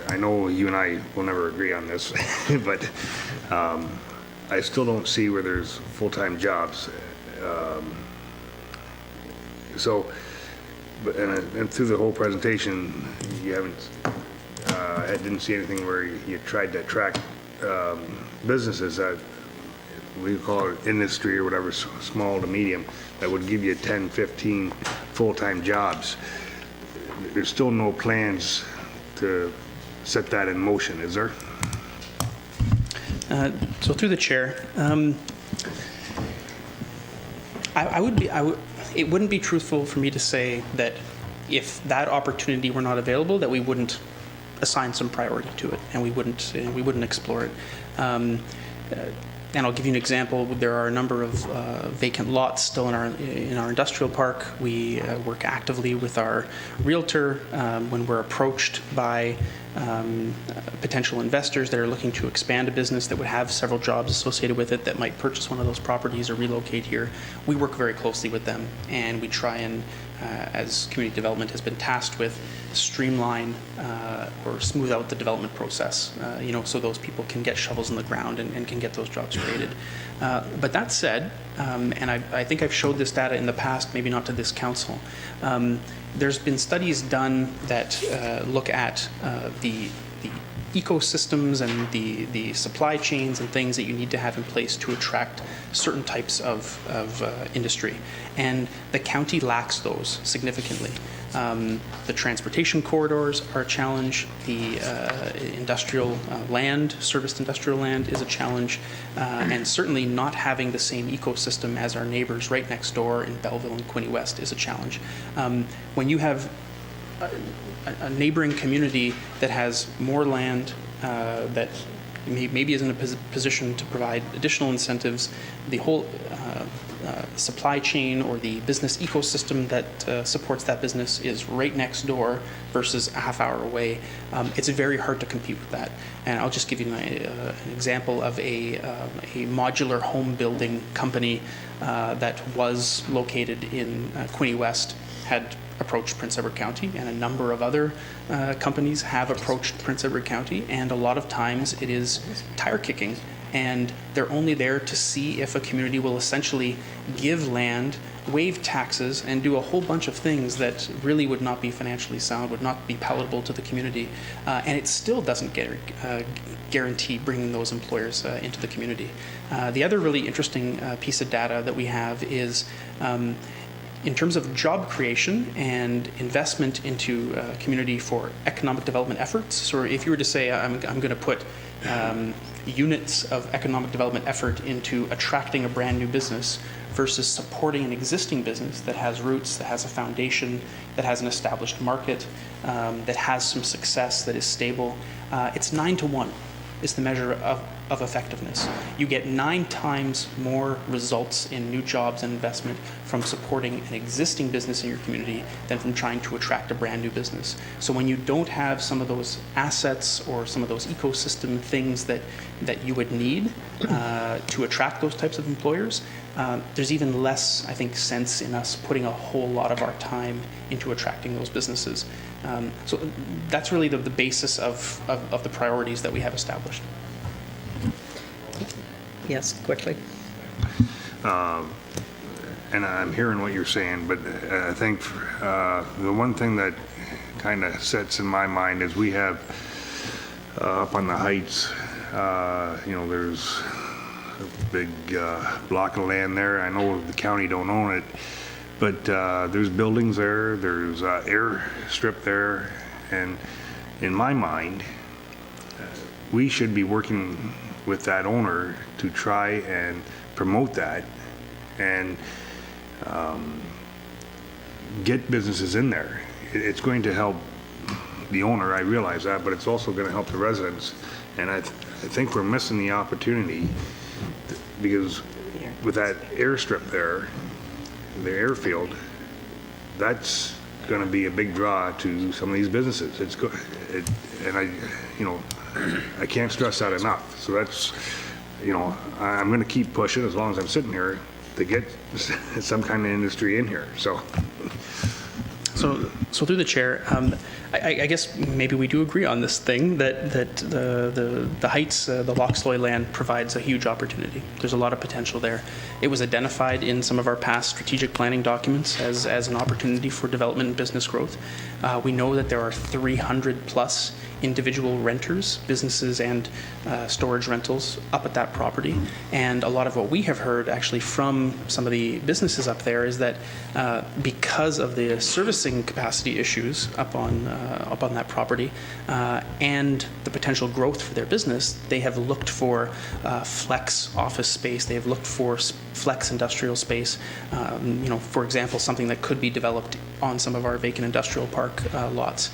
I know you and I will never agree on this, but I still don't see where there's full-time jobs. And through the whole presentation, you haven't, I didn't see anything where you tried to attract businesses that we call it industry or whatever, small to medium, that would give you 10, 15 full-time jobs. There's still no plans to set that in motion, is there? So through the chair, it wouldn't be truthful for me to say that if that opportunity were not available, that we wouldn't assign some priority to it and we wouldn't explore it. And I'll give you an example. There are a number of vacant lots still in our industrial park. We work actively with our realtor when we're approached by potential investors that are looking to expand a business that would have several jobs associated with it that might purchase one of those properties or relocate here. We work very closely with them, and we try and, as community development has been tasked with, streamline or smooth out the development process, so those people can get shovels in the ground and can get those jobs created. But that said, and I think I've showed this data in the past, maybe not to this council, there's been studies done that look at the ecosystems and the supply chains and things that you need to have in place to attract certain types of industry. And the county lacks those significantly. The transportation corridors are a challenge. The industrial land, serviced industrial land is a challenge. And certainly not having the same ecosystem as our neighbors right next door in Belleville and Quinte West is a challenge. When you have a neighboring community that has more land that maybe is in a position to provide additional incentives, the whole supply chain or the business ecosystem that supports that business is right next door versus a half hour away. It's very hard to compete with that. And I'll just give you an example of a modular home building company that was located in Quinte West, had approached Prince Edward County, and a number of other companies have approached Prince Edward County, and a lot of times it is tire kicking, and they're only there to see if a community will essentially give land, waive taxes, and do a whole bunch of things that really would not be financially sound, would not be palatable to the community, and it still doesn't guarantee bringing those employers into the community. The other really interesting piece of data that we have is in terms of job creation and investment into community for economic development efforts. So if you were to say, I'm going to put units of economic development effort into attracting a brand new business versus supporting an existing business that has roots, that has a foundation, that has an established market, that has some success, that is stable, it's 9-to-1 is the measure of effectiveness. You get 9 times more results in new jobs and investment from supporting an existing business in your community than from trying to attract a brand new business. So when you don't have some of those assets or some of those ecosystem things that you would need to attract those types of employers, there's even less, I think, sense in us putting a whole lot of our time into attracting those businesses. So that's really the basis of the priorities that we have established. Yes, quickly. And I'm hearing what you're saying, but I think the one thing that kind of sets in my mind is we have up on the heights, there's a big block of land there. I know the county don't own it, but there's buildings there, there's airstrip there, and in my mind, we should be working with that owner to try and promote that and get businesses in there. It's going to help the owner, I realize that, but it's also going to help the residents. And I think we're missing the opportunity because with that airstrip there, the airfield, that's going to be a big draw to some of these businesses. And I can't stress that enough. So that's, I'm going to keep pushing as long as I'm sitting here to get some kind of industry in here. So through the chair, I guess maybe we do agree on this thing that the Heights, the Lochsloy land provides a huge opportunity. There's a lot of potential there. It was identified in some of our past strategic planning documents as an opportunity for development and business growth. We know that there are 300 plus individual renters, businesses and storage rentals up at that property. And a lot of what we have heard actually from some of the businesses up there is that because of the servicing capacity issues up on that property and the potential growth for their business, they have looked for flex office space. They have looked for flex industrial space. For example, something that could be developed on some of our vacant industrial park lots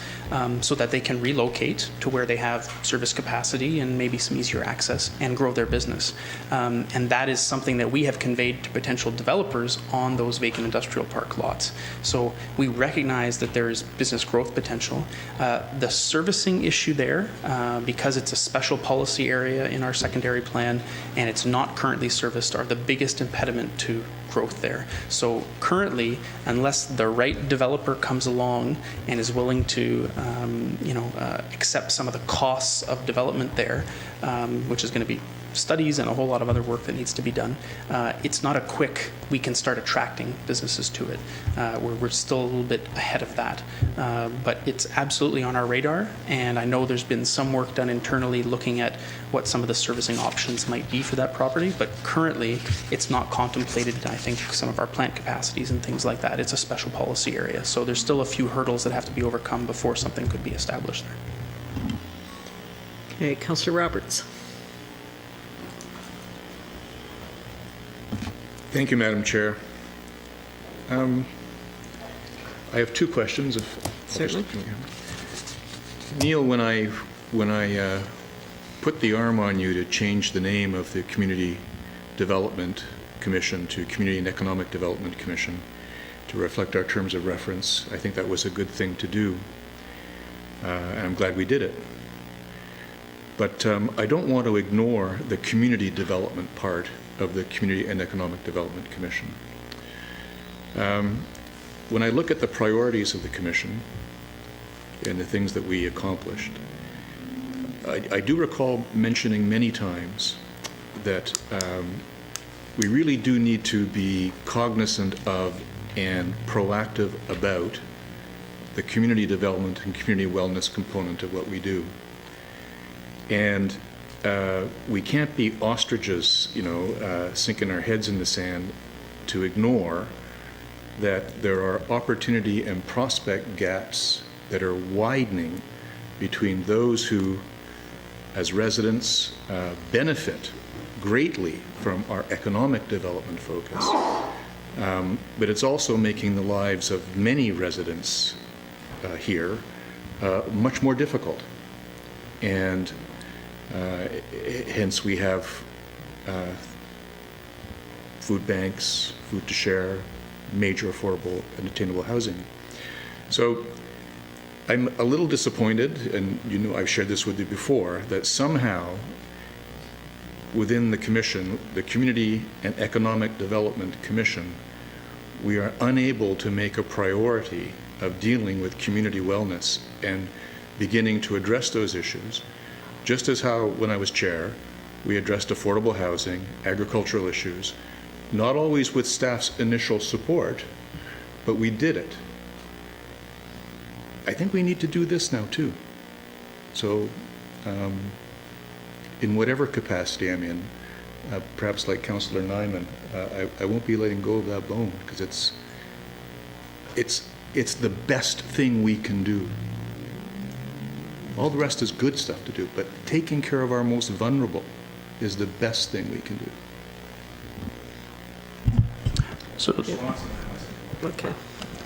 so that they can relocate to where they have service capacity and maybe some easier access and grow their business. And that is something that we have conveyed to potential developers on those vacant industrial park lots. So we recognize that there is business growth potential. The servicing issue there, because it's a special policy area in our secondary plan and it's not currently serviced, are the biggest impediment to growth there. So currently, unless the right developer comes along and is willing to, accept some of the costs of development there, which is going to be studies and a whole lot of other work that needs to be done, it's not a quick, we can start attracting businesses to it. We're still a little bit ahead of that. But it's absolutely on our radar, and I know there's been some work done internally looking at what some of the servicing options might be for that property, but currently it's not contemplated in, I think, some of our plant capacities and things like that. It's a special policy area, so there's still a few hurdles that have to be overcome before something could be established there. Okay, Councillor Roberts. Thank you, Madam Chair. I have two questions. Certainly. Neil, when I put the arm on you to change the name of the Community Development Commission to Community and Economic Development Commission to reflect our terms of reference, I think that was a good thing to do, and I'm glad we did it. But I don't want to ignore the community development part of the Community and Economic Development Commission. When I look at the priorities of the Commission and the things that we accomplished, I do recall mentioning many times that we really do need to be cognizant of and proactive about the community development and community wellness component of what we do. And we can't be ostriches, sinking our heads in the sand to ignore that there are opportunity and prospect gaps that are widening between those who, as residents, benefit greatly from our economic development focus. But it's also making the lives of many residents here much more difficult. And hence we have food banks, food to share, major affordable and attainable housing. So I'm a little disappointed, and I've shared this with you before, that somehow within the Commission, the Community and Economic Development Commission, we are unable to make a priority of dealing with community wellness and beginning to address those issues. Just as how, when I was chair, we addressed affordable housing, agricultural issues, not always with staff's initial support, but we did it. I think we need to do this now too. So, in whatever capacity I'm in, perhaps like Councillor Nyman, I won't be letting go of that bone, because it's the best thing we can do. All the rest is good stuff to do, but taking care of our most vulnerable is the best thing we can do. Okay.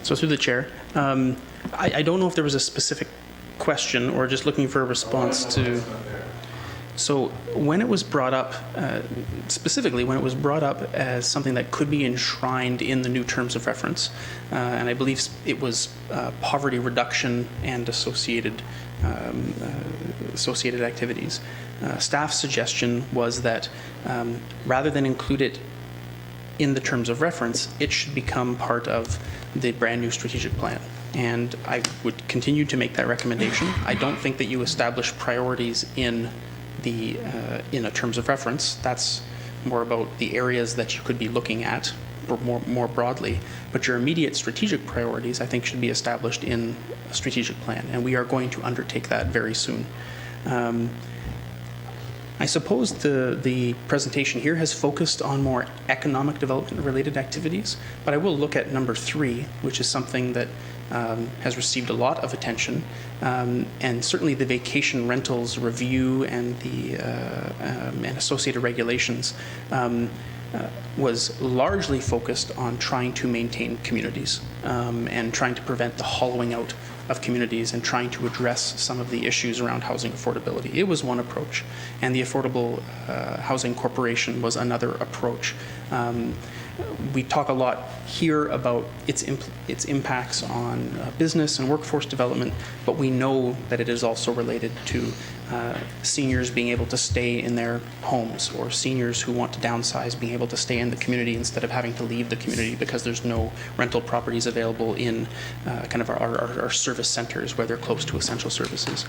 So through the chair, I don't know if there was a specific question or just looking for a response to. So when it was brought up, specifically when it was brought up as something that could be enshrined in the new terms of reference, and I believe it was poverty reduction and associated activities, staff's suggestion was that rather than include it in the terms of reference, it should become part of the brand new strategic plan. And I would continue to make that recommendation. I don't think that you establish priorities in a terms of reference. That's more about the areas that you could be looking at more broadly. But your immediate strategic priorities, I think, should be established in a strategic plan, and we are going to undertake that very soon. I suppose the presentation here has focused on more economic development related activities, but I will look at number 3, which is something that has received a lot of attention, and certainly the vacation rentals review and the and associated regulations was largely focused on trying to maintain communities and trying to prevent the hollowing out of communities and trying to address some of the issues around housing affordability. It was one approach, and the Affordable Housing Corporation was another approach. We talk a lot here about its impacts on business and workforce development, but we know that it is also related to seniors being able to stay in their homes, or seniors who want to downsize being able to stay in the community instead of having to leave the community because there's no rental properties available in kind of our service centers where they're close to essential services.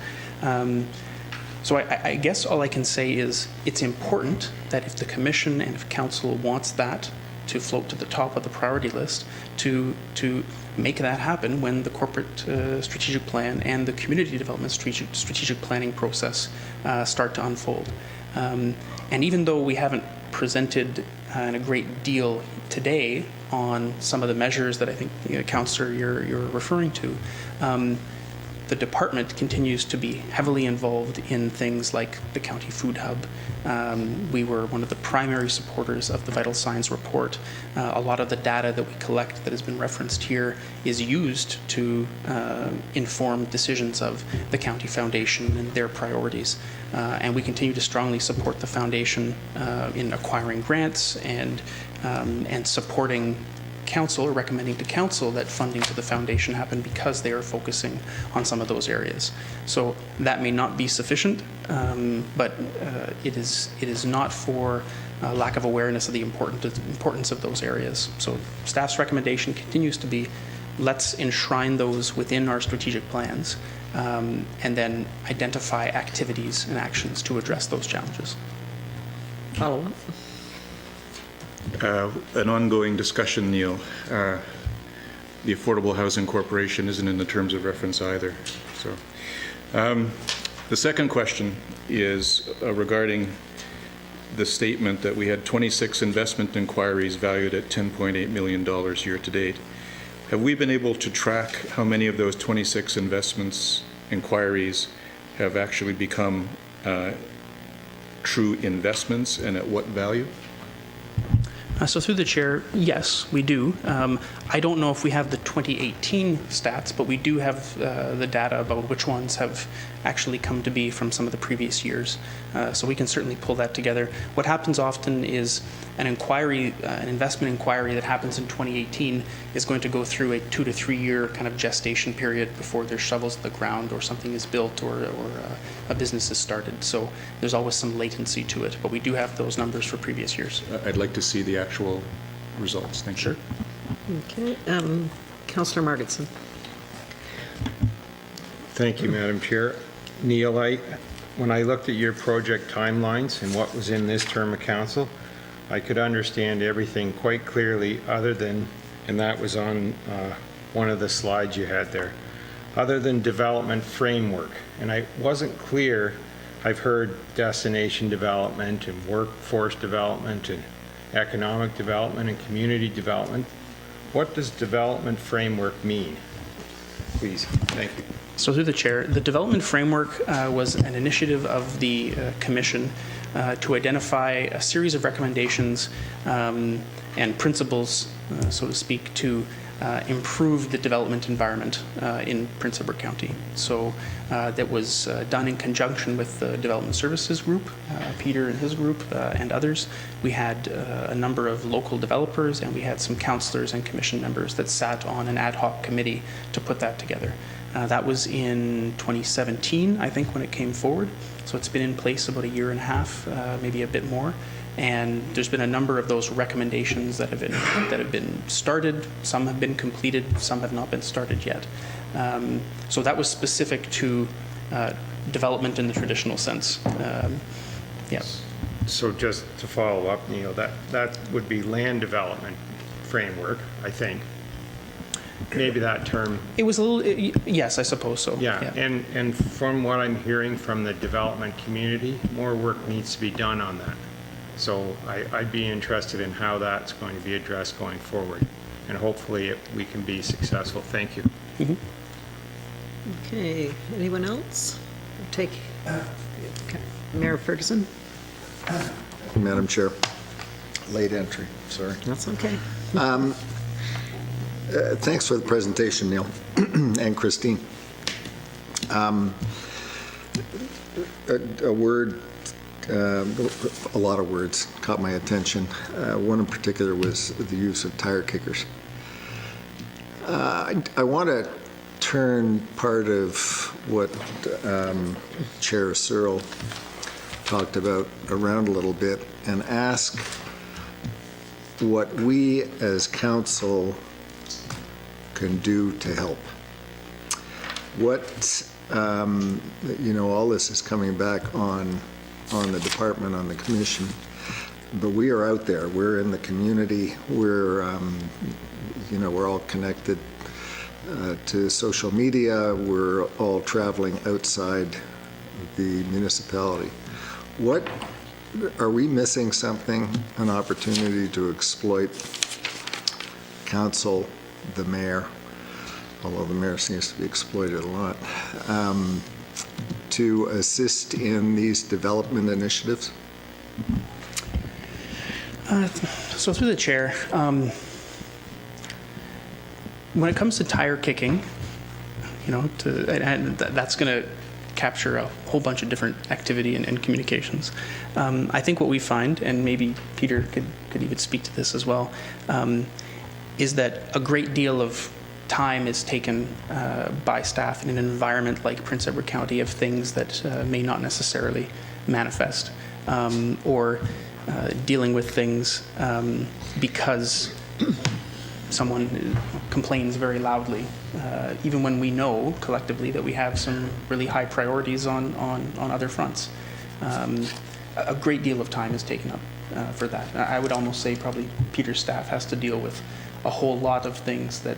So I guess all I can say is it's important that if the Commission and if Council wants that to float to the top of the priority list, to make that happen when the corporate strategic plan and the community development strategic planning process start to unfold. And even though we haven't presented a great deal today on some of the measures that I think, Councillor, you're referring to, the department continues to be heavily involved in things like the County Food Hub. We were one of the primary supporters of the Vital Signs report. A lot of the data that we collect that has been referenced here is used to inform decisions of the County Foundation and their priorities. And we continue to strongly support the Foundation in acquiring grants and supporting Council, or recommending to Council that funding to the Foundation happen because they are focusing on some of those areas. So that may not be sufficient, but it is not for lack of awareness of the importance of those areas. So staff's recommendation continues to be, let's enshrine those within our strategic plans, and then identify activities and actions to address those challenges. Follow-up. An ongoing discussion, Neil. The Affordable Housing Corporation isn't in the terms of reference either. So, the second question is regarding the statement that we had 26 investment inquiries valued at $10.8 million year to date. Have we been able to track how many of those 26 investments inquiries have actually become true investments, and at what value? So through the chair, yes, we do. I don't know if we have the 2018 stats, but we do have the data about which ones have actually come to be from some of the previous years. So we can certainly pull that together. What happens often is an inquiry, an investment inquiry that happens in 2018 is going to go through a 2 to 3 year kind of gestation period before there's shovels in the ground or something is built or a business is started. So there's always some latency to it, but we do have those numbers for previous years. I'd like to see the actual results. Thank you. Sure. Okay. Councillor Margetson. Thank you, Madam Chair. Neil, when I looked at your project timelines and what was in this term of council, I could understand everything quite clearly other than, and that was on one of the slides you had there, other than development framework. And I wasn't clear. I've heard destination development and workforce development and economic development and community development. What does development framework mean? Please, thank you. So through the chair, the development framework was an initiative of the Commission to identify a series of recommendations and principles, so to speak, to improve the development environment in Prince Edward County. So that was done in conjunction with the Development Services Group, Peter and his group, and others. We had a number of local developers, and we had some councillors and commission members that sat on an ad hoc committee to put that together. That was in 2017, I think, when it came forward. So it's been in place about a year and a half, maybe a bit more. And there's been a number of those recommendations that have been started. Some have been completed. Some have not been started yet. So that was specific to development in the traditional sense. Yeah. So just to follow up, Neil, that would be land development framework, I think. Maybe that term. It was a little, yes, I suppose so. Yeah. And from what I'm hearing from the development community, more work needs to be done on that. So I'd be interested in how that's going to be addressed going forward. And hopefully we can be successful. Thank you. Mm-hmm. Okay, anyone else? Okay. Mayor Ferguson? Madam Chair, late entry, sorry. That's okay. Thanks for the presentation, Neil and Christine. A word, a lot of words caught my attention. One in particular was the use of tire kickers. I want to turn part of what Chair Searle talked about around a little bit and ask what we as council can do to help. What, all this is coming back on the department, on the commission, but we are out there. We're in the community. We're, we're all connected to social media. We're all traveling outside the municipality. What, are we missing something, an opportunity to exploit council, the mayor, although the mayor seems to be exploited a lot, to assist in these development initiatives? So through the chair, when it comes to tire kicking, and that's going to capture a whole bunch of different activity and communications. I think what we find, and maybe Peter could even speak to this as well, is that a great deal of time is taken by staff in an environment like Prince Edward County of things that may not necessarily manifest, or dealing with things because someone complains very loudly, even when we know collectively that we have some really high priorities on other fronts. A great deal of time is taken up for that. I would almost say probably Peter's staff has to deal with a whole lot of things that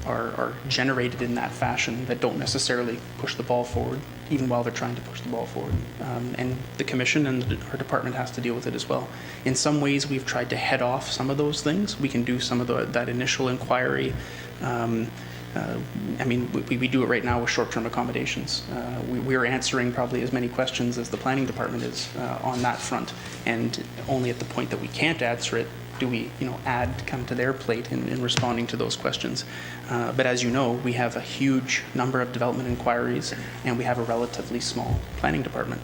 are generated in that fashion that don't necessarily push the ball forward, even while they're trying to push the ball forward. And the commission and our department has to deal with it as well. In some ways, we've tried to head off some of those things. We can do some of that initial inquiry. We do it right now with short-term accommodations. We're answering probably as many questions as the planning department is on that front. And only at the point that we can't answer it do we, come to their plate in responding to those questions. But as you know, we have a huge number of development inquiries, and we have a relatively small planning department.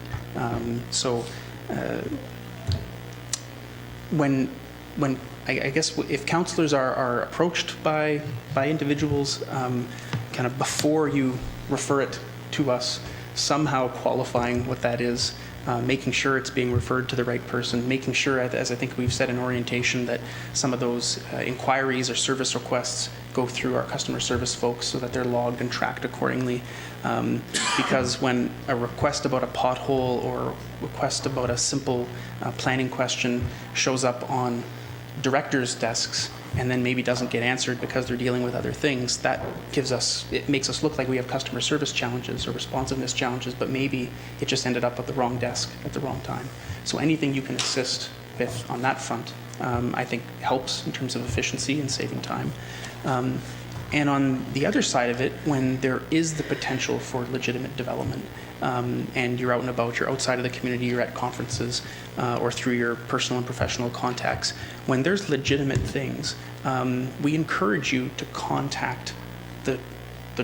When I guess if councillors are approached by individuals, kind of before you refer it to us, somehow qualifying what that is, making sure it's being referred to the right person, making sure, as I think we've said in orientation, that some of those inquiries or service requests go through our customer service folks so that they're logged and tracked accordingly. Because when a request about a pothole or a request about a simple planning question shows up on directors' desks and then maybe doesn't get answered because they're dealing with other things, it makes us look like we have customer service challenges or responsiveness challenges, but maybe it just ended up at the wrong desk at the wrong time. So anything you can assist with on that front, I think helps in terms of efficiency and saving time. And on the other side of it, when there is the potential for legitimate development, and you're out and about, you're outside of the community, you're at conferences, or through your personal and professional contacts, when there's legitimate things, we encourage you to contact the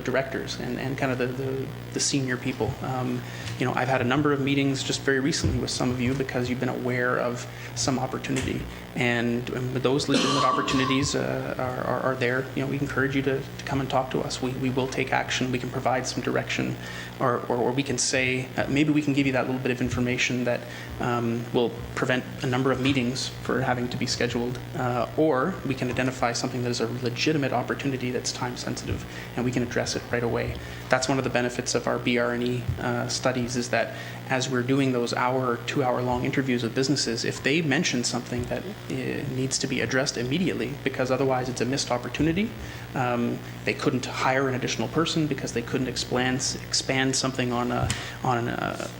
directors and kind of the senior people. You know, I've had a number of meetings just very recently with some of you because you've been aware of some opportunity. And when those legitimate opportunities are there, you know, we encourage you to come and talk to us. We will take action. We can provide some direction, or we can say, maybe we can give you that little bit of information that will prevent a number of meetings for having to be scheduled, or we can identify something that is a legitimate opportunity that's time sensitive, and we can address it right away. That's one of the benefits of our BR+E studies, is that as we're doing those hour or 2 hour long interviews with businesses, if they mention something that needs to be addressed immediately, because otherwise it's a missed opportunity, they couldn't hire an additional person because they couldn't expand something on an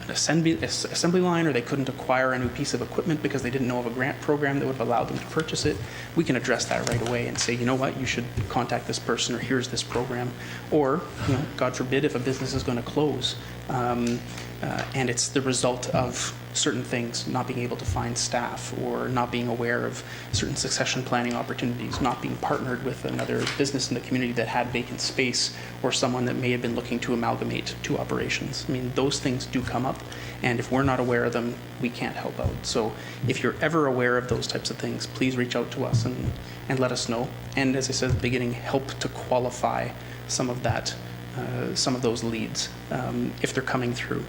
assembly line, or they couldn't acquire a new piece of equipment because they didn't know of a grant program that would have allowed them to purchase it, we can address that right away and say, you know what, you should contact this person, or here's this program. Or, you know, God forbid, if a business is going to close, and it's the result of certain things, not being able to find staff, or not being aware of certain succession planning opportunities, not being partnered with another business in the community that had vacant space, or someone that may have been looking to amalgamate two operations. I mean, those things do come up, and if we're not aware of them, we can't help out. So if you're ever aware of those types of things, please reach out to us and let us know. And as I said at the beginning, help to qualify some of that, some of those leads if they're coming through.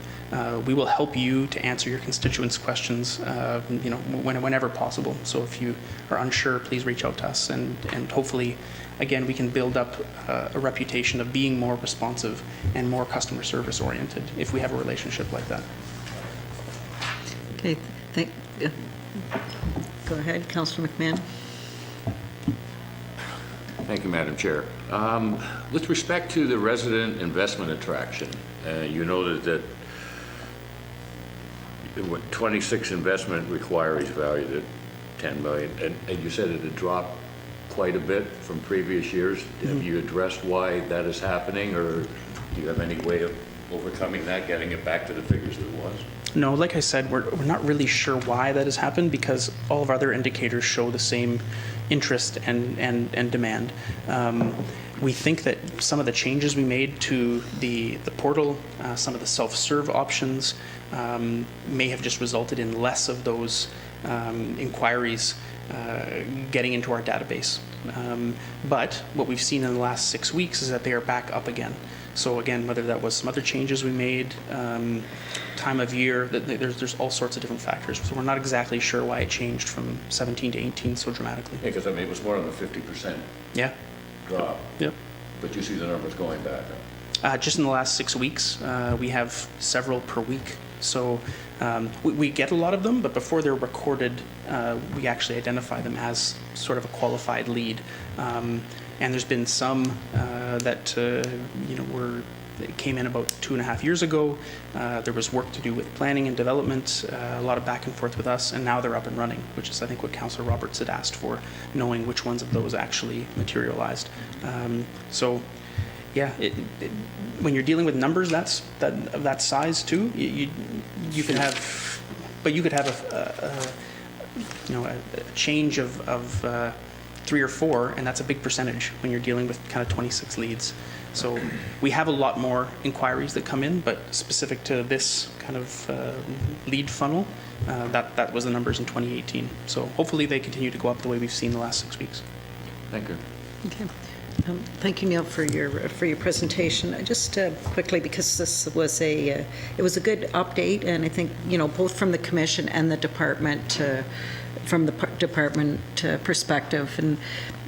We will help you to answer your constituents' questions, you know, whenever possible. So if you are unsure, please reach out to us, and hopefully, again, we can build up a reputation of being more responsive and more customer service oriented if we have a relationship like that. Okay, go ahead, Councillor McMahon. Thank you, Madam Chair. With respect to the resident investment attraction, you noted that 26 investment inquiries valued at $10 million, and you said it had dropped quite a bit from previous years. Mm-hmm. Have you addressed why that is happening, or do you have any way of overcoming that, getting it back to the figures that it was? No, like I said, we're not really sure why that has happened, because all of our other indicators show the same interest and demand. We think that some of the changes we made to the portal, some of the self-serve options, may have just resulted in less of those inquiries getting into our database. But what we've seen in the last 6 weeks is that they are back up again. So again, whether that was some other changes we made, time of year, there's all sorts of different factors. So we're not exactly sure why it changed from 17 to 18 so dramatically. Yeah, because I mean, it was more than a 50% Yeah. drop. Yep. But you see the numbers going back. Just in the last 6 weeks, we have several per week. So we get a lot of them, but before they're recorded, we actually identify them as sort of a qualified lead. And there's been some that you know came in about 2.5 years ago. There was work to do with planning and development, a lot of back and forth with us, and now they're up and running, which is I think what Councillor Roberts had asked for, knowing which ones of those actually materialized. So yeah, when you're dealing with numbers of that size too, you can have, but you could have a change of 3 or 4, and that's a big percentage when you're dealing with kind of 26 leads. So we have a lot more inquiries that come in, but specific to this kind of lead funnel, that was the numbers in 2018. So hopefully they continue to go up the way we've seen the last 6 weeks. Thank you. Okay. Thank you, Neil, for your presentation. Just quickly, because this was it was a good update, and I think, you know, both from the Commission and the Department, from the Department perspective, and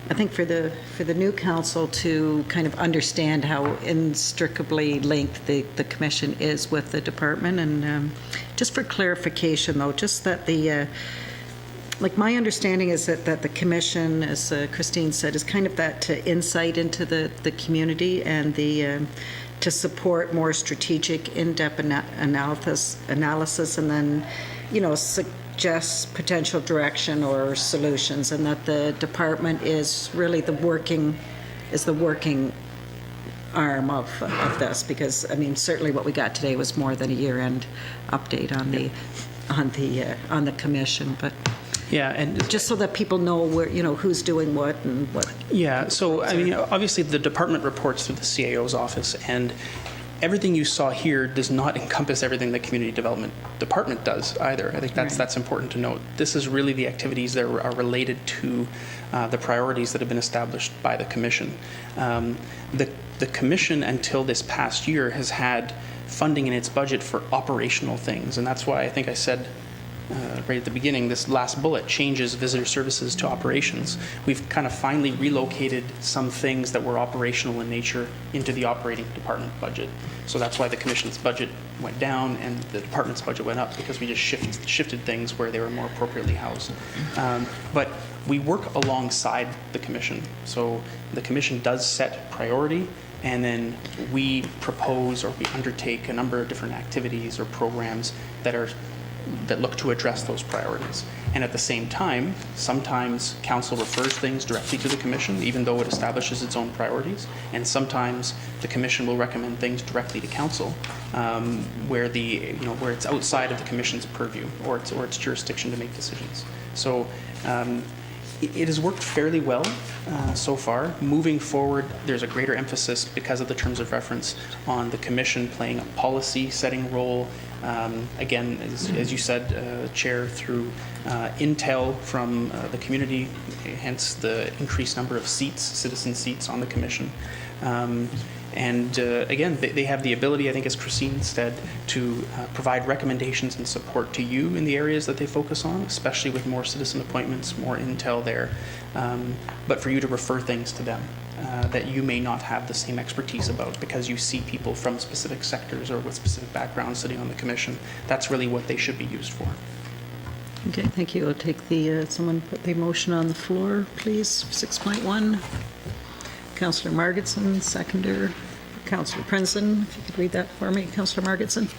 I think for the new council to kind of understand how inextricably linked the Commission is with the Department, and just for clarification, though, just that like my understanding is that the Commission, as Christine said, is kind of that insight into the community and to support more strategic, in-depth analysis, and then, you know, suggest potential direction or solutions, and that the Department is really the working the working arm of this, because, I mean, certainly what we got today was more than a year-end update on the commission, but Yeah, and just so that people know where, you know, who's doing what and what. yeah, so I mean, obviously the department reports to the CAO's office, and everything you saw here does not encompass everything the community development department does either. I think that's important to note. This is really the activities that are related to the priorities that have been established by the commission. The commission until this past year has had funding in its budget for operational things, and that's why I think I said right at the beginning, this last bullet changes visitor services to operations. We've kind of finally relocated some things that were operational in nature into the operating department budget. So that's why the commission's budget went down and the department's budget went up, because we just shifted things where they were more appropriately housed. But we work alongside the commission. So the commission does set priority, and then we propose or we undertake a number of different activities or programs that look to address those priorities. And at the same time, sometimes council refers things directly to the commission, even though it establishes its own priorities. And sometimes the commission will recommend things directly to council, where it's outside of the commission's purview or its jurisdiction to make decisions. So it has worked fairly well so far. Moving forward, there's a greater emphasis, because of the terms of reference, on the commission playing a policy-setting role. Again, as you said, Chair, through intel from the community, hence the increased number of seats, citizen seats on the commission. Again, they have the ability, I think, as Christine said, to provide recommendations and support to you in the areas that they focus on, especially with more citizen appointments, more intel there, but for you to refer things to them that you may not have the same expertise about, because you see people from specific sectors or with specific backgrounds sitting on the commission. That's really what they should be used for. Okay, thank you. I'll take someone put the motion on the floor, please. 6.1. Councillor Margetson, seconder. Councillor Prinzen, if you could read that for me. Councillor Margetson.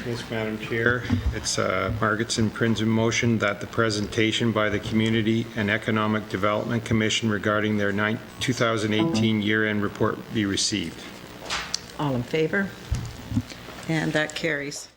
Yes, Madam Chair. It's a Margetson Prinzen motion that the presentation by the Community and Economic Development Commission regarding their 2018 year-end report be received. All in favor? And that carries.